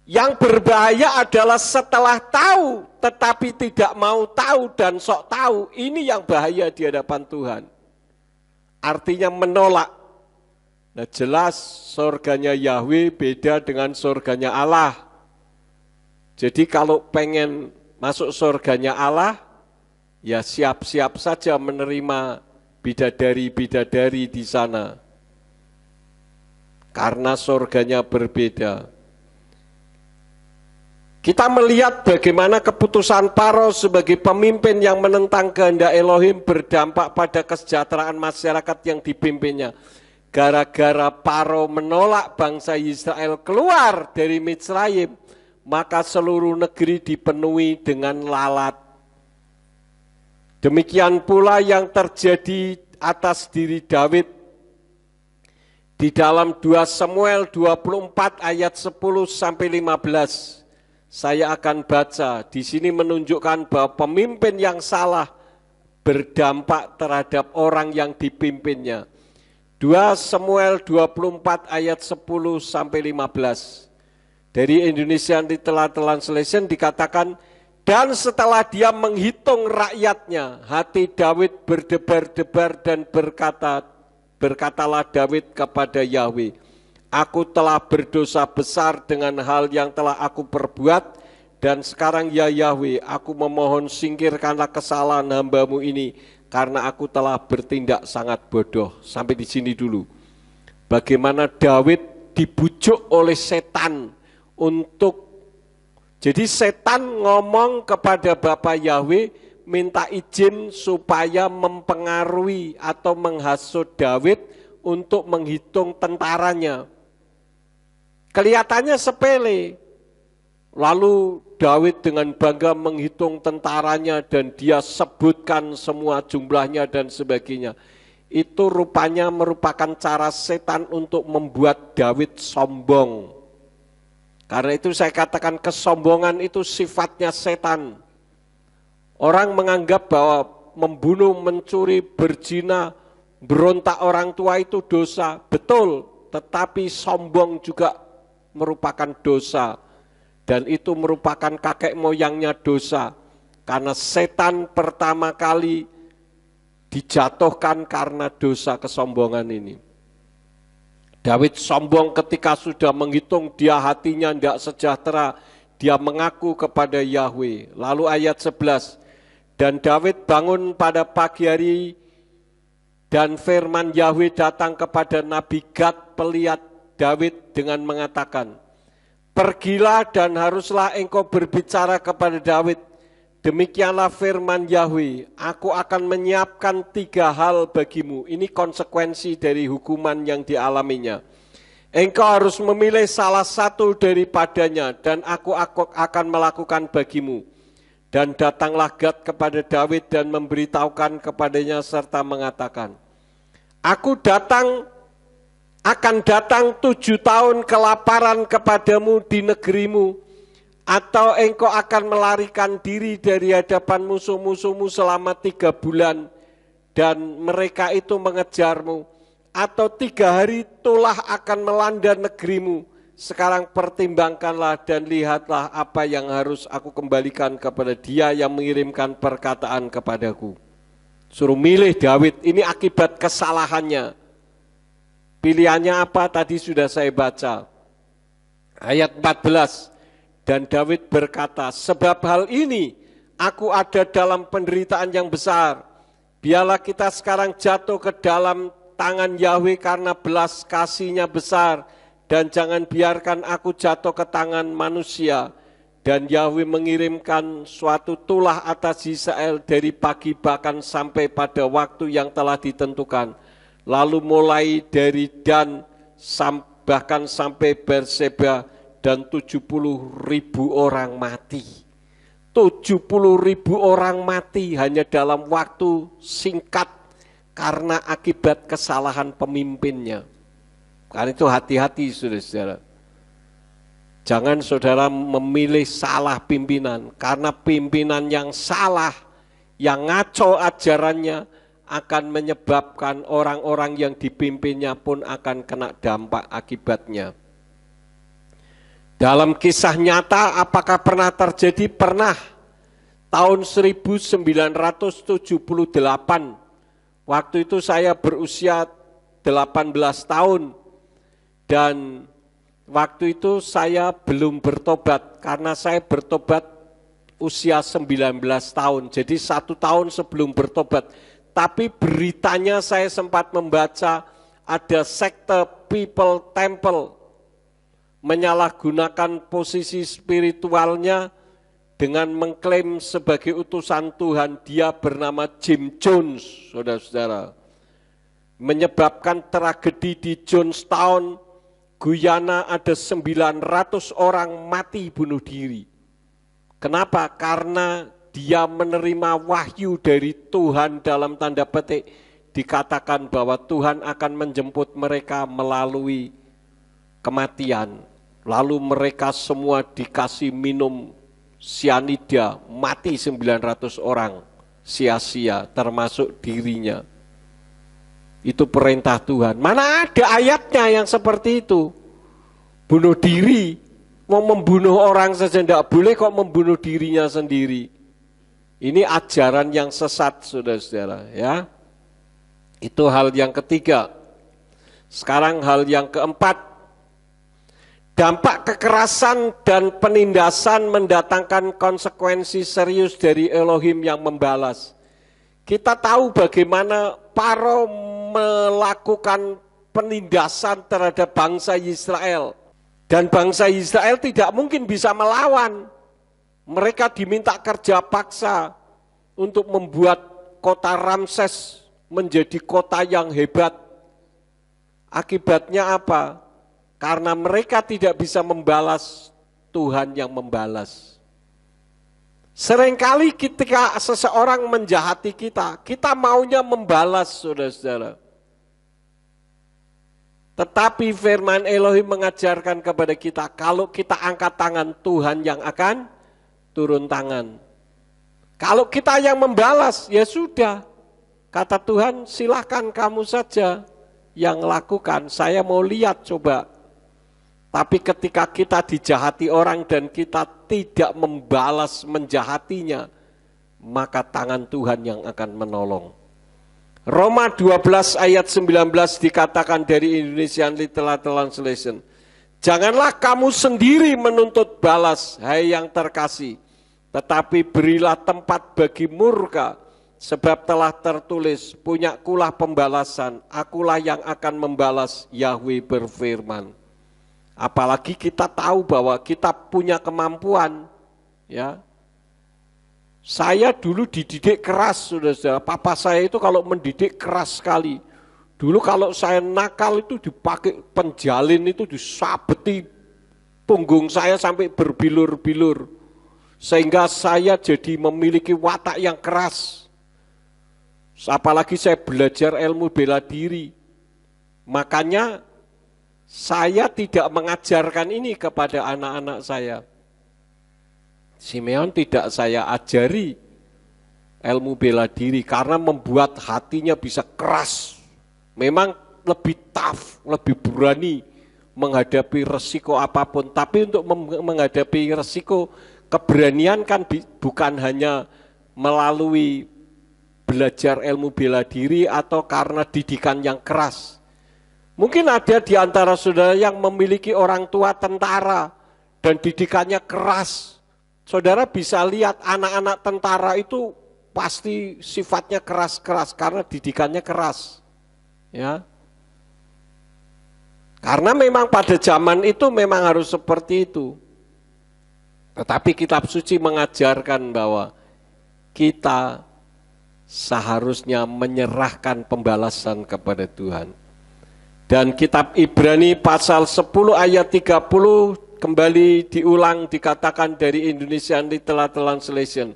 Yang berbahaya adalah setelah tahu tetapi tidak mau tahu dan sok tahu. Ini yang bahaya di hadapan Tuhan. Artinya menolak. Nah jelas surganya Yahweh beda dengan surganya Allah. Jadi kalau pengen masuk surganya Allah, ya siap-siap saja menerima bidadari-bidadari di sana. Karena surganya berbeda. Kita melihat bagaimana keputusan Paro sebagai pemimpin yang menentang kehendak Elohim berdampak pada kesejahteraan masyarakat yang dipimpinnya. Gara-gara Paro menolak bangsa Israel keluar dari Mitsraim, maka seluruh negeri dipenuhi dengan lalat. Demikian pula yang terjadi atas diri Daud. Di dalam 2 Samuel 24 ayat 10 sampai 15. Saya akan baca, di sini menunjukkan bahwa pemimpin yang salah berdampak terhadap orang yang dipimpinnya. 2 Samuel 24 ayat 10 sampai 15. Dari Indonesian Literal Translation dikatakan, dan setelah dia menghitung rakyatnya, hati Daud berdebar-debar dan berkatalah Daud kepada Yahweh, aku telah berdosa besar dengan hal yang telah aku perbuat, dan sekarang ya Yahweh, aku memohon singkirkanlah kesalahan hamba-Mu ini, karena aku telah bertindak sangat bodoh. Sampai di sini dulu. Bagaimana Daud dibujuk oleh setan jadi setan ngomong kepada Bapa Yahweh, minta izin supaya mempengaruhi atau menghasut Daud untuk menghitung tentaranya. Kelihatannya sepele. Lalu Daud dengan bangga menghitung tentaranya dan dia sebutkan semua jumlahnya dan sebagainya. Itu rupanya merupakan cara setan untuk membuat Daud sombong. Karena itu saya katakan kesombongan itu sifatnya setan. Orang menganggap bahwa membunuh, mencuri, berzina, berontak orang tua itu dosa. Betul, tetapi sombong juga merupakan dosa, dan itu merupakan kakek moyangnya dosa, karena setan pertama kali dijatuhkan karena dosa kesombongan ini. Daud sombong ketika sudah menghitung dia hatinya tidak sejahtera, dia mengaku kepada Yahweh. Lalu ayat 11, dan Daud bangun pada pagi hari dan firman Yahweh datang kepada Nabi Gad pelihat Daud dengan mengatakan, pergilah dan haruslah engkau berbicara kepada Daud. Demikianlah firman Yahweh, aku akan menyiapkan 3 hal bagimu. Ini konsekuensi dari hukuman yang dialaminya. Engkau harus memilih salah satu daripadanya dan aku akan melakukan bagimu. Dan datanglah Gad kepada Daud dan memberitahukan kepadanya serta mengatakan, aku akan datang 7 tahun kelaparan kepadamu di negerimu, atau engkau akan melarikan diri dari hadapan musuh-musuhmu selama 3 bulan, dan mereka itu mengejarmu, atau 3 hari tulah akan melanda negerimu. Sekarang pertimbangkanlah dan lihatlah apa yang harus aku kembalikan kepada dia yang mengirimkan perkataan kepadaku. Suruh milih Daud, ini akibat kesalahannya. Pilihannya apa? Tadi sudah saya baca. Ayat 14. Dan Daud berkata, sebab hal ini aku ada dalam penderitaan yang besar. Biarlah kita sekarang jatuh ke dalam tangan Yahweh karena belas kasihnya besar. Dan jangan biarkan aku jatuh ke tangan manusia. Dan Yahweh mengirimkan suatu tulah atas Israel dari pagi bahkan sampai pada waktu yang telah ditentukan. Lalu mulai dari Dan bahkan sampai Berseba, dan 70.000 orang mati. 70.000 orang mati hanya dalam waktu singkat karena akibat kesalahan pemimpinnya. Karena itu hati-hati saudara-saudara. Jangan saudara memilih salah pimpinan, karena pimpinan yang salah, yang ngaco ajarannya, akan menyebabkan orang-orang yang dipimpinnya pun akan kena dampak akibatnya. Dalam kisah nyata apakah pernah terjadi? Pernah. Tahun 1978, waktu itu saya berusia 18 tahun, dan waktu itu saya belum bertobat, karena saya bertobat usia 19 tahun, jadi 1 tahun sebelum bertobat. Tapi beritanya saya sempat membaca ada sekte People Temple menyalahgunakan posisi spiritualnya dengan mengklaim sebagai utusan Tuhan. Dia bernama Jim Jones, saudara-saudara. Menyebabkan tragedi di Jonestown, Guyana, ada 900 orang mati bunuh diri. Kenapa? Karena dia menerima wahyu dari Tuhan, dalam tanda petik dikatakan bahwa Tuhan akan menjemput mereka melalui kematian. Lalu mereka semua dikasih minum sianida, mati 900 orang sia-sia, termasuk dirinya. Itu perintah Tuhan. Mana ada ayatnya yang seperti itu? Bunuh diri, mau membunuh orang saja tidak boleh, kok membunuh dirinya sendiri. Ini ajaran yang sesat, saudara-saudara, ya. Itu hal yang ketiga. Sekarang hal yang keempat. Dampak kekerasan dan penindasan mendatangkan konsekuensi serius dari Elohim yang membalas. Kita tahu bagaimana Paro melakukan penindasan terhadap bangsa Israel. Dan bangsa Israel tidak mungkin bisa melawan. Mereka diminta kerja paksa untuk membuat kota Ramses menjadi kota yang hebat. Akibatnya apa? Karena mereka tidak bisa membalas, Tuhan yang membalas. Seringkali ketika seseorang menjahati kita, kita maunya membalas, saudara-saudara. Tetapi firman Elohim mengajarkan kepada kita, kalau kita angkat tangan, Tuhan yang akan turun tangan. Kalau kita yang membalas, ya sudah. Kata Tuhan, silahkan kamu saja yang lakukan, saya mau lihat coba. Tapi ketika kita dijahati orang dan kita tidak membalas menjahatinya, maka tangan Tuhan yang akan menolong. Roma 12 ayat 19 dikatakan dari Indonesian Literal Translation. Janganlah kamu sendiri menuntut balas, hai yang terkasih, tetapi berilah tempat bagi murka, sebab telah tertulis, punyakulah pembalasan, akulah yang akan membalas, Yahweh berfirman. Apalagi kita tahu bahwa kita punya kemampuan, ya. Saya dulu dididik keras, saudara-saudara. Papa saya itu kalau mendidik keras sekali. Dulu kalau saya nakal itu dipakai penjalin, itu disabeti punggung saya sampai berbilur-bilur. Sehingga saya jadi memiliki watak yang keras. Apalagi saya belajar ilmu bela diri. Makanya saya tidak mengajarkan ini kepada anak-anak saya. Simeon tidak saya ajari ilmu bela diri karena membuat hatinya bisa keras. Memang lebih tough, lebih berani menghadapi resiko apapun. Tapi untuk menghadapi resiko, keberanian kan bukan hanya melalui belajar ilmu bela diri atau karena didikan yang keras. Mungkin ada di antara saudara yang memiliki orang tua tentara dan didikannya keras. Saudara bisa lihat anak-anak tentara itu pasti sifatnya keras-keras karena didikannya keras. Ya. Karena memang pada zaman itu memang harus seperti itu. Tetapi kitab suci mengajarkan bahwa kita seharusnya menyerahkan pembalasan kepada Tuhan. Dan kitab Ibrani pasal 10 ayat 30 kembali diulang dikatakan dari Indonesian Literal Translation.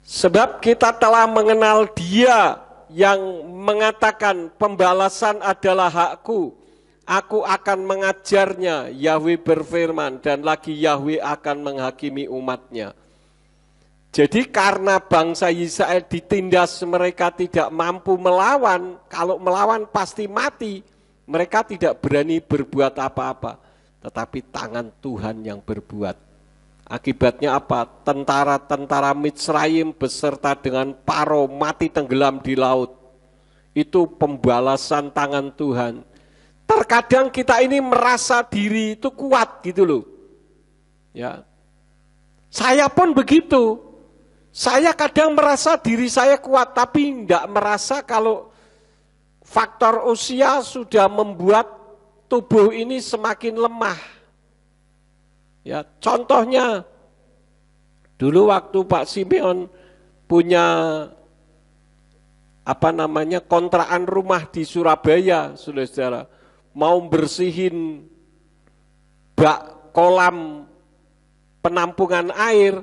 Sebab kita telah mengenal Dia yang mengatakan pembalasan adalah hakku. Aku akan mengajarnya, Yahweh berfirman, dan lagi Yahweh akan menghakimi umatnya. Jadi karena bangsa Israel ditindas, mereka tidak mampu melawan. Kalau melawan pasti mati. Mereka tidak berani berbuat apa-apa. tetapi tangan Tuhan yang berbuat. Akibatnya apa? Tentara-tentara Mitsraim beserta dengan Paro mati tenggelam di laut. Itu pembalasan tangan Tuhan. Terkadang kita ini merasa diri itu kuat gitu loh. Ya. Saya pun begitu. Saya kadang merasa diri saya kuat, tapi tidak merasa kalau faktor usia sudah membuat tubuh ini semakin lemah. Ya, contohnya dulu waktu Pak Simeon punya kontrakan rumah di Surabaya, saudara-saudara, mau bersihin bak kolam penampungan air,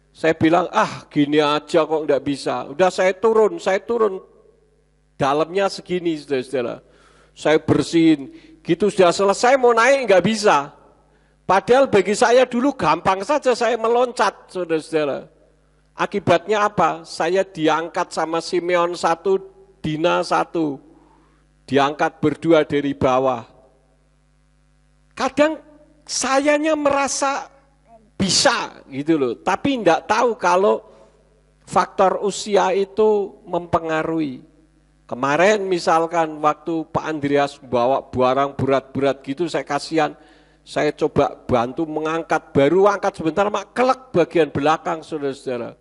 saya bilang, gini aja kok enggak bisa. Udah saya turun, dalamnya segini, saudara-saudara. Saya bersihin, gitu sudah selesai mau naik enggak bisa. Padahal bagi saya dulu gampang saja saya meloncat, saudara-saudara. Akibatnya apa? Saya diangkat sama Simeon 1, Dina 1. Diangkat berdua dari bawah. Kadang sayanya merasa bisa gitu loh, tapi enggak tahu kalau faktor usia itu mempengaruhi. Kemarin misalkan waktu Pak Andreas bawa barang berat-berat gitu, saya kasihan. Saya coba bantu mengangkat, baru angkat sebentar, mak kelek bagian belakang, saudara-saudara.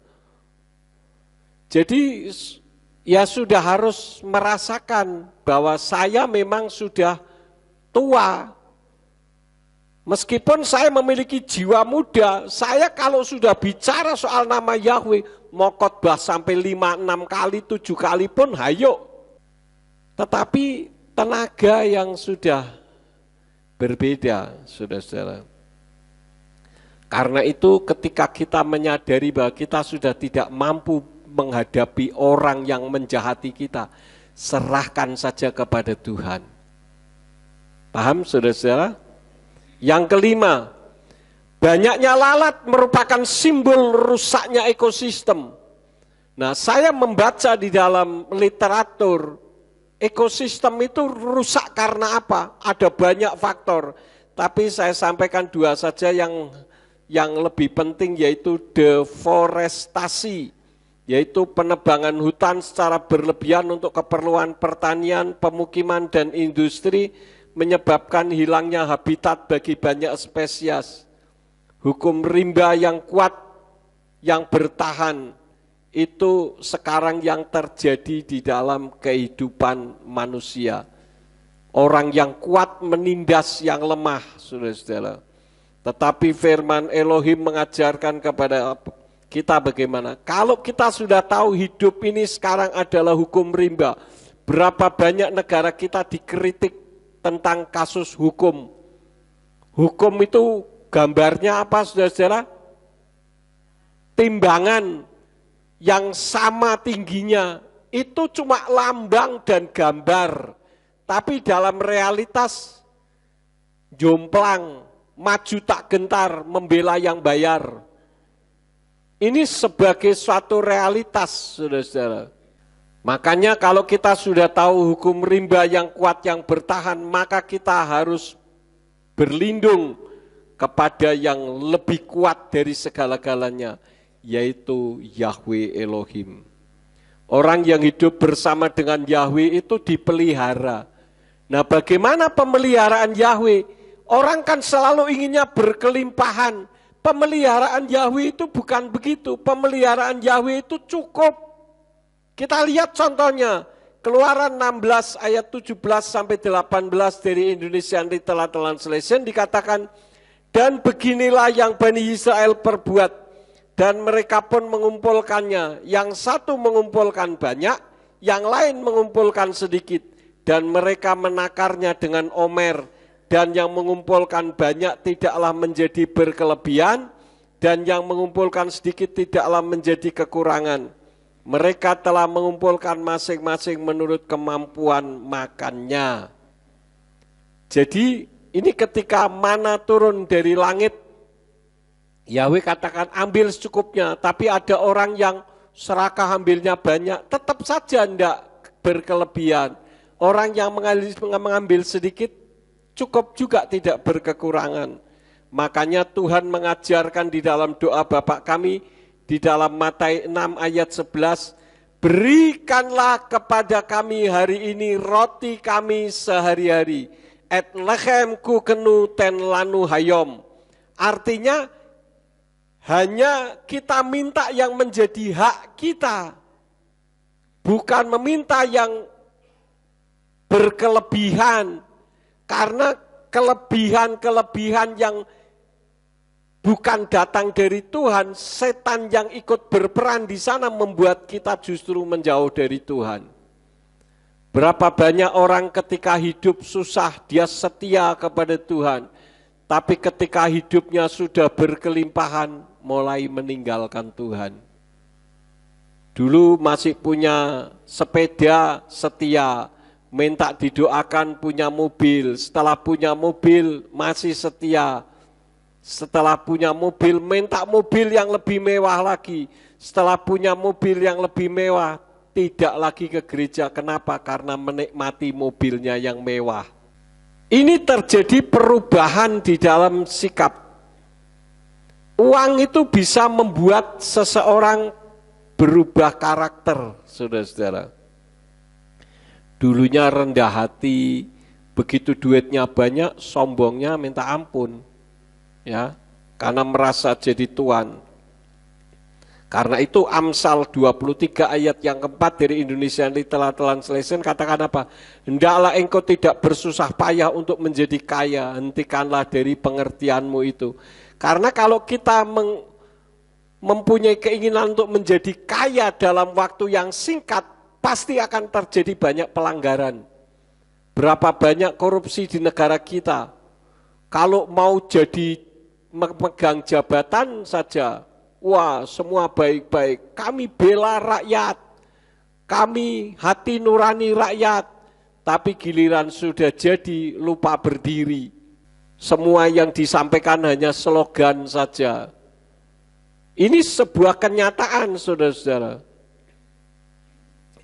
Jadi ya sudah harus merasakan bahwa saya memang sudah tua. Meskipun saya memiliki jiwa muda, saya kalau sudah bicara soal nama Yahweh, mau khotbah sampai 5-6 kali, 7 kali pun hayo. Tetapi tenaga yang sudah berbeda, saudara-saudara. Karena itu ketika kita menyadari bahwa kita sudah tidak mampu menghadapi orang yang menjahati kita, serahkan saja kepada Tuhan. Paham, saudara-saudara? Yang kelima, banyaknya lalat merupakan simbol rusaknya ekosistem. Nah, saya membaca di dalam literatur, ekosistem itu rusak karena apa? Ada banyak faktor, tapi saya sampaikan 2 saja yang lebih penting, yaitu deforestasi, yaitu penebangan hutan secara berlebihan untuk keperluan pertanian, pemukiman, dan industri, menyebabkan hilangnya habitat bagi banyak spesies. Hukum rimba yang kuat, yang bertahan, itu sekarang yang terjadi di dalam kehidupan manusia. Orang yang kuat menindas yang lemah, saudara-saudara. Tetapi firman Elohim mengajarkan kepada kita bagaimana. Kalau kita sudah tahu hidup ini sekarang adalah hukum rimba, berapa banyak negara kita dikritik tentang kasus hukum. Hukum itu gambarnya apa, saudara-saudara? Timbangan yang sama tingginya, itu cuma lambang dan gambar, tapi dalam realitas jomplang, maju tak gentar, membela yang bayar. Ini sebagai suatu realitas, saudara-saudara. Makanya kalau kita sudah tahu hukum rimba yang kuat, yang bertahan, maka kita harus berlindung kepada yang lebih kuat dari segala-galanya, yaitu Yahweh Elohim. Orang yang hidup bersama dengan Yahweh itu dipelihara. Nah, bagaimana pemeliharaan Yahweh? Orang kan selalu inginnya berkelimpahan. Pemeliharaan Yahweh itu bukan begitu. Pemeliharaan Yahweh itu cukup. Kita lihat contohnya, Keluaran 16 ayat 17 sampai 18 dari Indonesian Literal Translation dikatakan, dan beginilah yang Bani Israel perbuat. Dan mereka pun mengumpulkannya, yang satu mengumpulkan banyak, yang lain mengumpulkan sedikit. Dan mereka menakarnya dengan omer, dan yang mengumpulkan banyak tidaklah menjadi berkelebihan, dan yang mengumpulkan sedikit tidaklah menjadi kekurangan. Mereka telah mengumpulkan masing-masing menurut kemampuan makannya. Jadi ini ketika mana turun dari langit, Yahweh katakan ambil secukupnya, tapi ada orang yang serakah ambilnya banyak, tetap saja tidak berkelebihan. Orang yang mengambil sedikit cukup juga tidak berkekurangan. Makanya Tuhan mengajarkan di dalam doa Bapa kami, di dalam Matius 6 ayat 11, berikanlah kepada kami hari ini roti kami sehari-hari. Et lechem ku kenu ten lanu hayom. Artinya hanya kita minta yang menjadi hak kita. Bukan meminta yang berkelebihan. Karena kelebihan-kelebihan yang bukan datang dari Tuhan, setan yang ikut berperan di sana membuat kita justru menjauh dari Tuhan. Berapa banyak orang ketika hidup susah, dia setia kepada Tuhan. Tapi ketika hidupnya sudah berkelimpahan, mulai meninggalkan Tuhan. Dulu masih punya sepeda, setia. Minta didoakan punya mobil. Setelah punya mobil, masih setia. Setelah punya mobil, minta mobil yang lebih mewah lagi. Setelah punya mobil yang lebih mewah, tidak lagi ke gereja. Kenapa? Karena menikmati mobilnya yang mewah. Ini terjadi perubahan di dalam sikap. Uang itu bisa membuat seseorang berubah karakter, saudara-saudara. Dulunya rendah hati, begitu duitnya banyak, sombongnya minta ampun. Ya, karena merasa jadi tuan. Karena itu Amsal 23 ayat yang keempat dari Indonesian Literal Translation katakan apa? Hendaklah engkau tidak bersusah payah untuk menjadi kaya, hentikanlah dari pengertianmu itu. Karena kalau kita mempunyai keinginan untuk menjadi kaya dalam waktu yang singkat, pasti akan terjadi banyak pelanggaran. Berapa banyak korupsi di negara kita. Kalau mau jadi memegang jabatan saja, wah semua baik-baik, kami bela rakyat, kami hati nurani rakyat, tapi giliran sudah jadi lupa berdiri. Semua yang disampaikan hanya slogan saja. Ini sebuah kenyataan, saudara-saudara.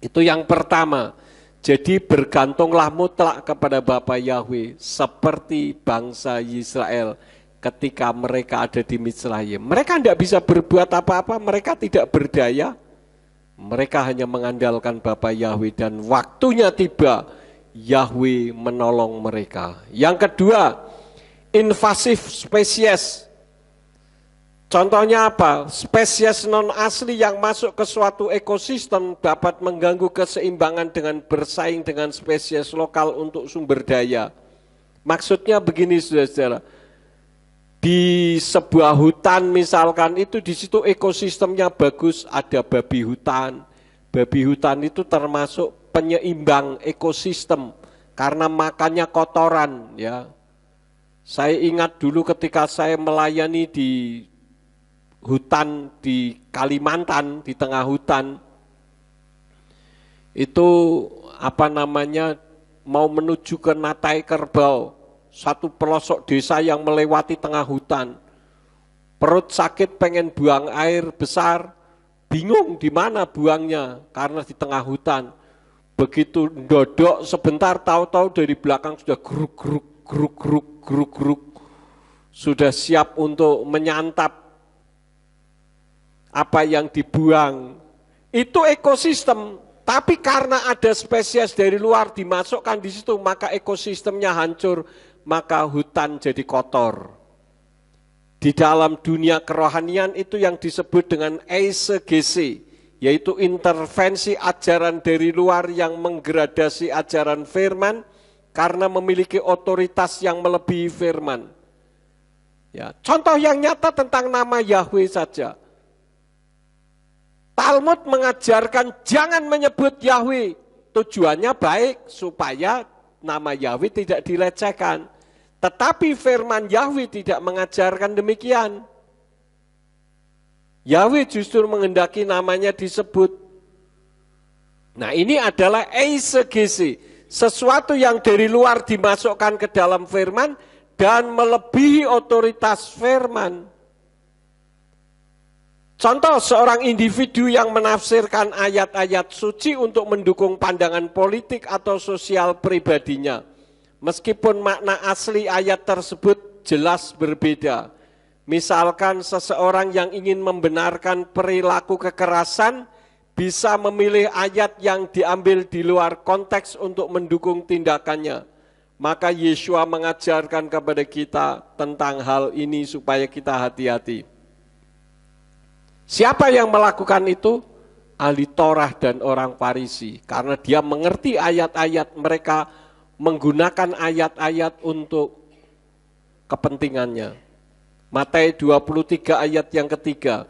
Itu yang pertama. Jadi bergantunglah mutlak kepada Bapa Yahweh, seperti bangsa Israel ketika mereka ada di Mitsraim. Mereka tidak bisa berbuat apa-apa, mereka tidak berdaya. Mereka hanya mengandalkan Bapa Yahweh dan waktunya tiba, Yahweh menolong mereka. Yang kedua, invasif spesies. Contohnya apa? Spesies non asli yang masuk ke suatu ekosistem dapat mengganggu keseimbangan dengan bersaing dengan spesies lokal untuk sumber daya. Maksudnya begini, saudara-saudara. Di sebuah hutan misalkan itu di situ ekosistemnya bagus, ada babi hutan. Babi hutan itu termasuk penyeimbang ekosistem karena makannya kotoran, ya. Saya ingat dulu ketika saya melayani di hutan di Kalimantan, di tengah hutan, itu mau menuju ke Natai Kerbau, satu pelosok desa yang melewati tengah hutan. Perut sakit pengen buang air besar, bingung di mana buangnya karena di tengah hutan. Begitu dodok sebentar, tahu-tahu dari belakang sudah geruk-geruk, sudah siap untuk menyantap apa yang dibuang. Itu ekosistem, tapi karena ada spesies dari luar dimasukkan di situ, maka ekosistemnya hancur, maka hutan jadi kotor. Di dalam dunia kerohanian itu yang disebut dengan eisegese, yaitu intervensi ajaran dari luar yang menggradasi ajaran firman karena memiliki otoritas yang melebihi firman. Ya, contoh yang nyata tentang nama Yahweh saja. Talmud mengajarkan jangan menyebut Yahweh. Tujuannya baik supaya nama Yahweh tidak dilecehkan. Tetapi firman Yahweh tidak mengajarkan demikian. Yahweh justru menghendaki namanya disebut. Nah, ini adalah eisegese, sesuatu yang dari luar dimasukkan ke dalam firman dan melebihi otoritas firman. Contoh seorang individu yang menafsirkan ayat-ayat suci untuk mendukung pandangan politik atau sosial pribadinya. meskipun makna asli ayat tersebut jelas berbeda. Misalkan seseorang yang ingin membenarkan perilaku kekerasan bisa memilih ayat yang diambil di luar konteks untuk mendukung tindakannya. Maka Yeshua mengajarkan kepada kita tentang hal ini supaya kita hati-hati. Siapa yang melakukan itu? Ahli Torah dan orang Farisi. Karena dia mengerti ayat-ayat, mereka menggunakan ayat-ayat untuk kepentingannya. Matius 23 ayat yang ketiga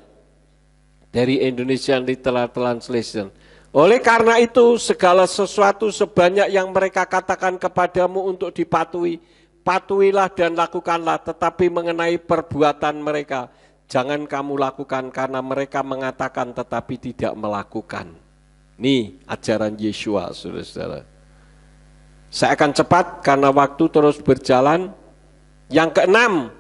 dari Indonesian Literal Translation. Oleh karena itu segala sesuatu sebanyak yang mereka katakan kepadamu untuk dipatuhi, patuhilah dan lakukanlah, tetapi mengenai perbuatan mereka jangan kamu lakukan karena mereka mengatakan tetapi tidak melakukan. Nih ajaran Yeshua, saudara-saudara. Saya akan cepat karena waktu terus berjalan. Yang keenam,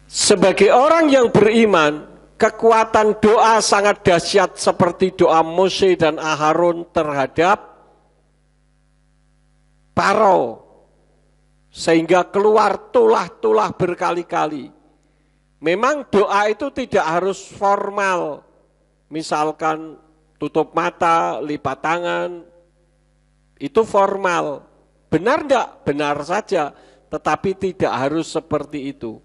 sebagai orang yang beriman, kekuatan doa sangat dahsyat seperti doa Mose dan Aharon terhadap Paro, sehingga keluar tulah-tulah berkali-kali. Memang doa itu tidak harus formal, misalkan tutup mata, lipat tangan, itu formal. Benar enggak? Benar saja, tetapi tidak harus seperti itu.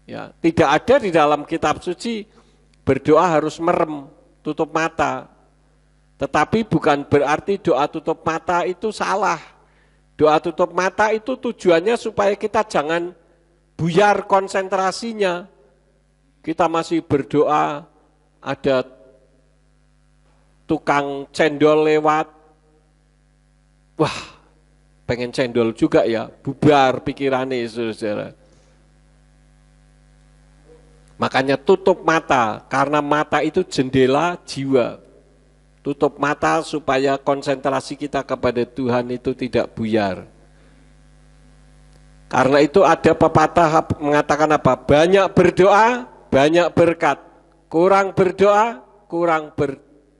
Ya, tidak ada di dalam kitab suci berdoa harus merem, tutup mata. Tetapi bukan berarti doa tutup mata itu salah. Doa tutup mata itu tujuannya supaya kita jangan buyar konsentrasinya. Kita masih berdoa, ada tukang cendol lewat. Wah, pengen cendol juga ya, bubar pikirannya, saudara. Makanya tutup mata, karena mata itu jendela jiwa. Tutup mata supaya konsentrasi kita kepada Tuhan itu tidak buyar. Karena itu ada pepatah mengatakan apa? Banyak berdoa, banyak berkat. Kurang berdoa, kurang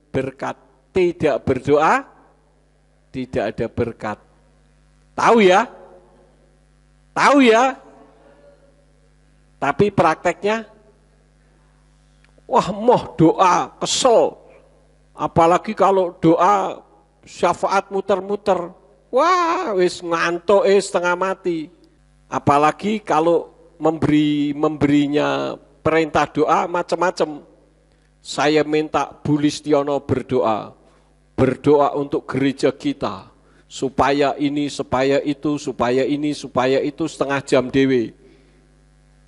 berkat. Tidak berdoa, tidak ada berkat. Tahu ya? Tahu ya? Tapi prakteknya, wah moh doa, kesel. Apalagi kalau doa syafaat muter-muter. Wah wis ngantuk setengah mati. Apalagi kalau memberinya perintah doa macam-macam. Saya minta Bu Listiono berdoa. Berdoa untuk gereja kita. Supaya ini, supaya itu, supaya ini, supaya itu, setengah jam dewe.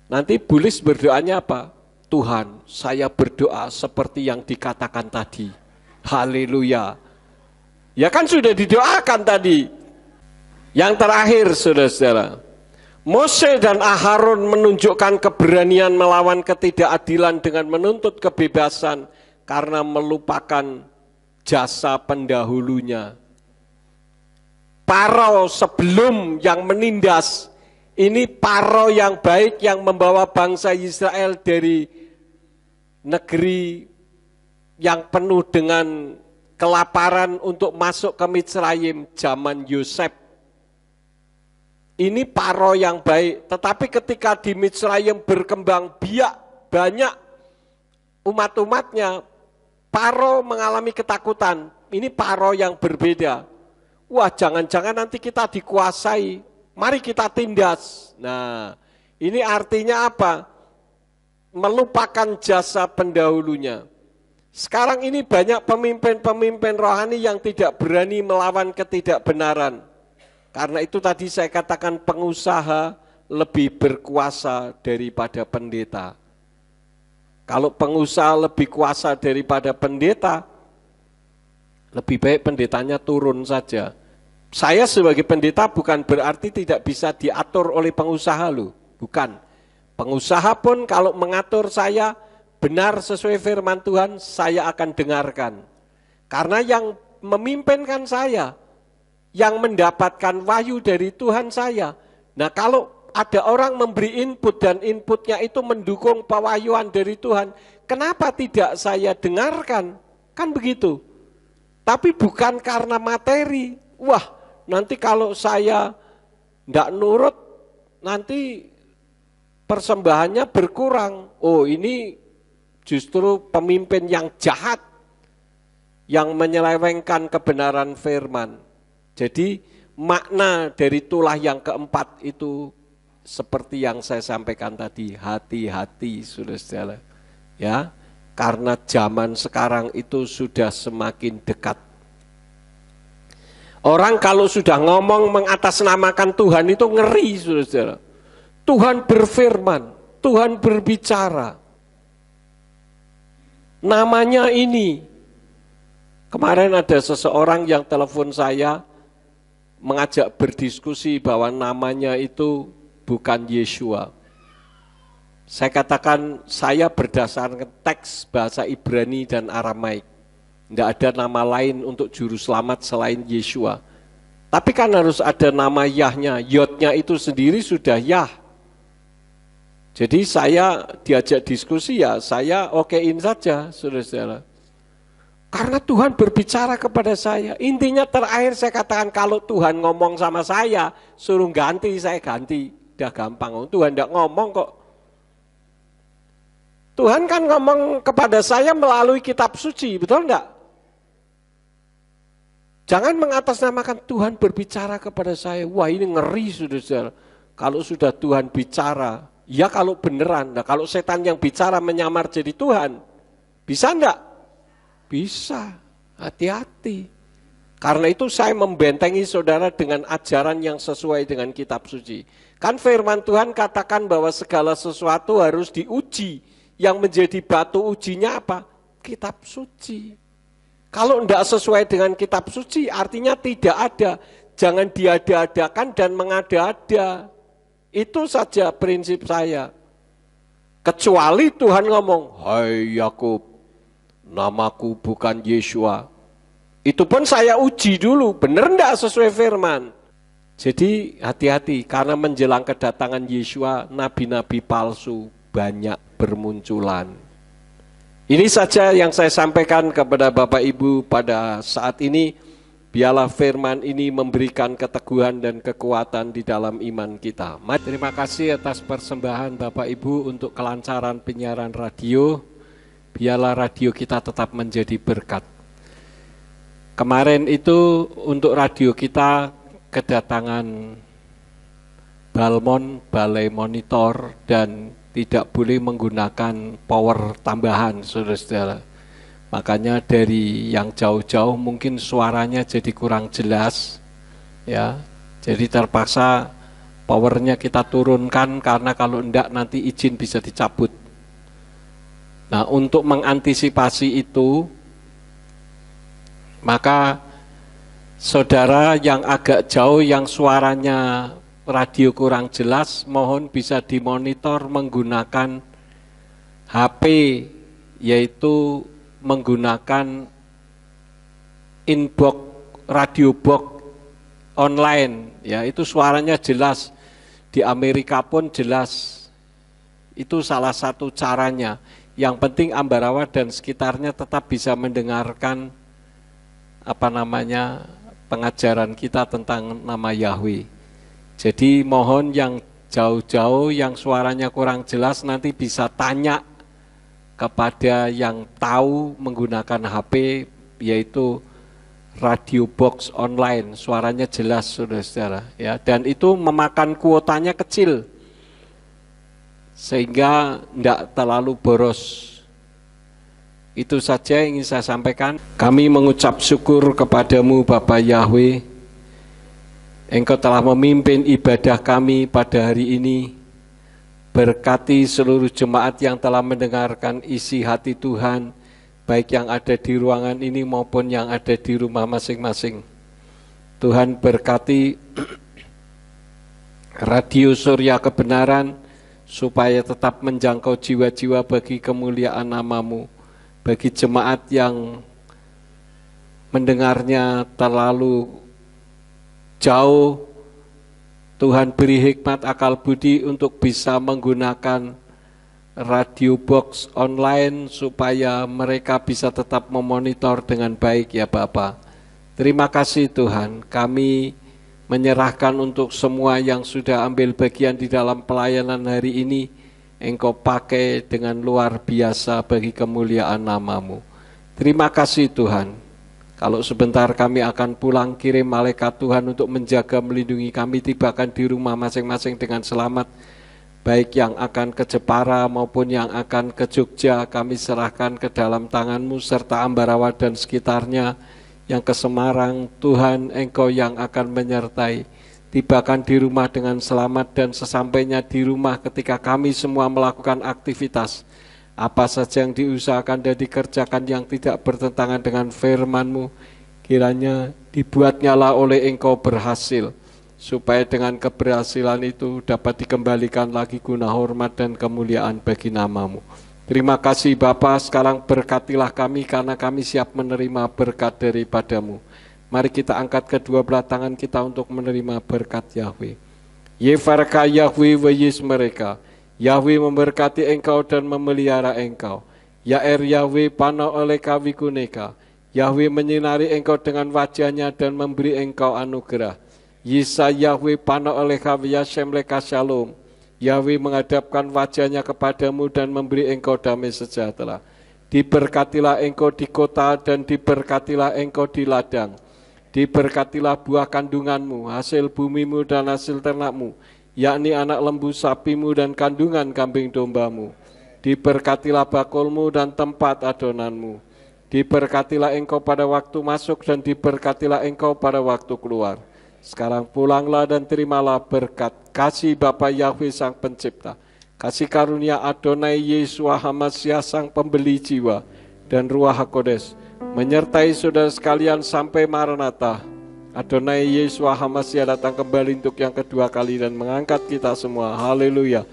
Nanti Bu Lis berdoanya apa? Tuhan, saya berdoa seperti yang dikatakan tadi. Haleluya. Ya kan sudah didoakan tadi. Yang terakhir, saudara-saudara, Mose dan Aharon menunjukkan keberanian melawan ketidakadilan dengan menuntut kebebasan karena melupakan jasa pendahulunya. Paro sebelum yang menindas, ini Paro yang baik yang membawa bangsa Israel dari negeri yang penuh dengan kelaparan untuk masuk ke Mitsrayim zaman Yosef. Ini Paro yang baik, tetapi ketika di Mitsrayim berkembang biak banyak umat-umatnya, Paro mengalami ketakutan. Ini Paro yang berbeda. Wah, jangan-jangan nanti kita dikuasai, mari kita tindas. Nah, ini artinya apa? Melupakan jasa pendahulunya. Sekarang ini banyak pemimpin-pemimpin rohani yang tidak berani melawan ketidakbenaran. Karena itu tadi saya katakan pengusaha lebih berkuasa daripada pendeta. Kalau pengusaha lebih kuasa daripada pendeta, lebih baik pendetanya turun saja. Saya sebagai pendeta bukan berarti tidak bisa diatur oleh pengusaha loh, bukan. Pengusaha pun kalau mengatur saya benar sesuai firman Tuhan, saya akan dengarkan. Karena yang memimpinkan saya, yang mendapatkan wahyu dari Tuhan saya. Nah kalau ada orang memberi input dan inputnya itu mendukung pewahyuan dari Tuhan, kenapa tidak saya dengarkan? Kan begitu. Tapi bukan karena materi. Wah, nanti kalau saya tidak nurut, nanti persembahannya berkurang. Oh, ini justru pemimpin yang jahat, yang menyelewengkan kebenaran firman. Jadi makna dari tulah yang keempat itu seperti yang saya sampaikan tadi, hati-hati saudara-saudara. Ya, karena zaman sekarang itu sudah semakin dekat. Orang kalau sudah ngomong mengatasnamakan Tuhan itu ngeri saudara-saudara. Tuhan berfirman, Tuhan berbicara. Namanya ini. Kemarin ada seseorang yang telepon saya mengajak berdiskusi bahwa namanya itu bukan Yeshua. Saya katakan saya berdasarkan teks bahasa Ibrani dan Aramaik. Tidak ada nama lain untuk juru selamat selain Yeshua. Tapi kan harus ada nama Yahnya. Yodnya itu sendiri sudah Yah. Jadi saya diajak diskusi ya, saya okein saja saudara-saudara. Karena Tuhan berbicara kepada saya. Intinya terakhir saya katakan kalau Tuhan ngomong sama saya, suruh ganti, saya ganti. Udah gampang, Tuhan tidak ngomong kok. Tuhan kan ngomong kepada saya melalui kitab suci, betul enggak? Jangan mengatasnamakan Tuhan berbicara kepada saya. Wah ini ngeri saudara-saudara. Kalau sudah Tuhan bicara, ya kalau beneran. Nah, kalau setan yang bicara menyamar jadi Tuhan, bisa enggak? Bisa, hati-hati. Karena itu saya membentengi saudara dengan ajaran yang sesuai dengan kitab suci. Kan firman Tuhan katakan bahwa segala sesuatu harus diuji. Yang menjadi batu ujinya apa? Kitab suci. Kalau tidak sesuai dengan kitab suci artinya tidak ada. Jangan diada-adakan dan mengada-ada. Itu saja prinsip saya. Kecuali Tuhan ngomong, hai Yakub, namaku bukan Yeshua. Itu pun saya uji dulu, benar enggak sesuai firman. Jadi hati-hati, karena menjelang kedatangan Yeshua, nabi-nabi palsu banyak bermunculan. Ini saja yang saya sampaikan kepada Bapak Ibu pada saat ini. Biarlah firman ini memberikan keteguhan dan kekuatan di dalam iman kita. Terima kasih atas persembahan Bapak Ibu untuk kelancaran penyiaran radio. Biarlah radio kita tetap menjadi berkat. Kemarin itu untuk radio kita kedatangan balmon, balai monitor, dan tidak boleh menggunakan power tambahan, saudara-saudara. Makanya dari yang jauh-jauh mungkin suaranya jadi kurang jelas, ya. Jadi terpaksa powernya kita turunkan karena kalau enggak nanti izin bisa dicabut. Nah, untuk mengantisipasi itu, maka saudara yang agak jauh yang suaranya radio kurang jelas, mohon bisa dimonitor menggunakan HP, yaitu menggunakan inbox radio box online, ya itu suaranya jelas. Di Amerika pun jelas. Itu salah satu caranya. Yang penting Ambarawa dan sekitarnya tetap bisa mendengarkan pengajaran kita tentang nama Yahweh. Jadi mohon yang jauh-jauh yang suaranya kurang jelas nanti bisa tanya kepada yang tahu menggunakan HP, yaitu radio box online, suaranya jelas saudara-saudara, ya. Dan itu memakan kuotanya kecil sehingga tidak terlalu boros. Itu saja yang ingin saya sampaikan. Kami mengucap syukur kepadamu Bapa Yahweh. Engkau telah memimpin ibadah kami pada hari ini. Berkati seluruh jemaat yang telah mendengarkan isi hati Tuhan, baik yang ada di ruangan ini maupun yang ada di rumah masing-masing. Tuhan berkati radio Surya Kebenaran, supaya tetap menjangkau jiwa-jiwa bagi kemuliaan nama-Mu. Bagi jemaat yang mendengarnya terlalu jauh, Tuhan beri hikmat akal budi untuk bisa menggunakan radio box online supaya mereka bisa tetap memonitor dengan baik ya Bapa. Terima kasih Tuhan, kami menyerahkan untuk semua yang sudah ambil bagian di dalam pelayanan hari ini, Engkau pakai dengan luar biasa bagi kemuliaan nama-Mu. Terima kasih Tuhan. Kalau sebentar kami akan pulang, kirim malaikat Tuhan untuk menjaga, melindungi kami, tibakan di rumah masing-masing dengan selamat. Baik yang akan ke Jepara maupun yang akan ke Jogja, kami serahkan ke dalam tangan-Mu, serta Ambarawa dan sekitarnya. Yang ke Semarang, Tuhan Engkau yang akan menyertai. Tibakan di rumah dengan selamat, dan sesampainya di rumah ketika kami semua melakukan aktivitas, apa saja yang diusahakan dan dikerjakan yang tidak bertentangan dengan firman-Mu, kiranya dibuatnyalah oleh Engkau berhasil, supaya dengan keberhasilan itu dapat dikembalikan lagi guna hormat dan kemuliaan bagi nama-Mu. Terima kasih Bapa, sekarang berkatilah kami karena kami siap menerima berkat daripada-Mu. Mari kita angkat kedua belah tangan kita untuk menerima berkat Yahweh. Yefarka Yahweh weyis mereka. Yahweh memberkati engkau dan memelihara engkau. Yaer Yahweh pana oleh kawikuneka. Yahweh menyinari engkau dengan wajahnya dan memberi engkau anugerah. Yisa Yahweh pana oleh kawiyashem leka shalom. Yahweh menghadapkan wajahnya kepadamu dan memberi engkau damai sejahtera. Diberkatilah engkau di kota dan diberkatilah engkau di ladang. Diberkatilah buah kandunganmu, hasil bumimu dan hasil ternakmu, yakni anak lembu sapimu dan kandungan kambing dombamu. Diberkatilah bakulmu dan tempat adonanmu. Diberkatilah engkau pada waktu masuk dan diberkatilah engkau pada waktu keluar. Sekarang pulanglah dan terimalah berkat kasih Bapa Yahweh Sang Pencipta, kasih karunia Adonai Yeshua HaMashiach Sang Pembeli jiwa, dan Ruach HaKodes menyertai saudara sekalian sampai Maranatha. Adonai Yeshua HaMashiach datang kembali untuk yang kedua kali dan mengangkat kita semua. Haleluya.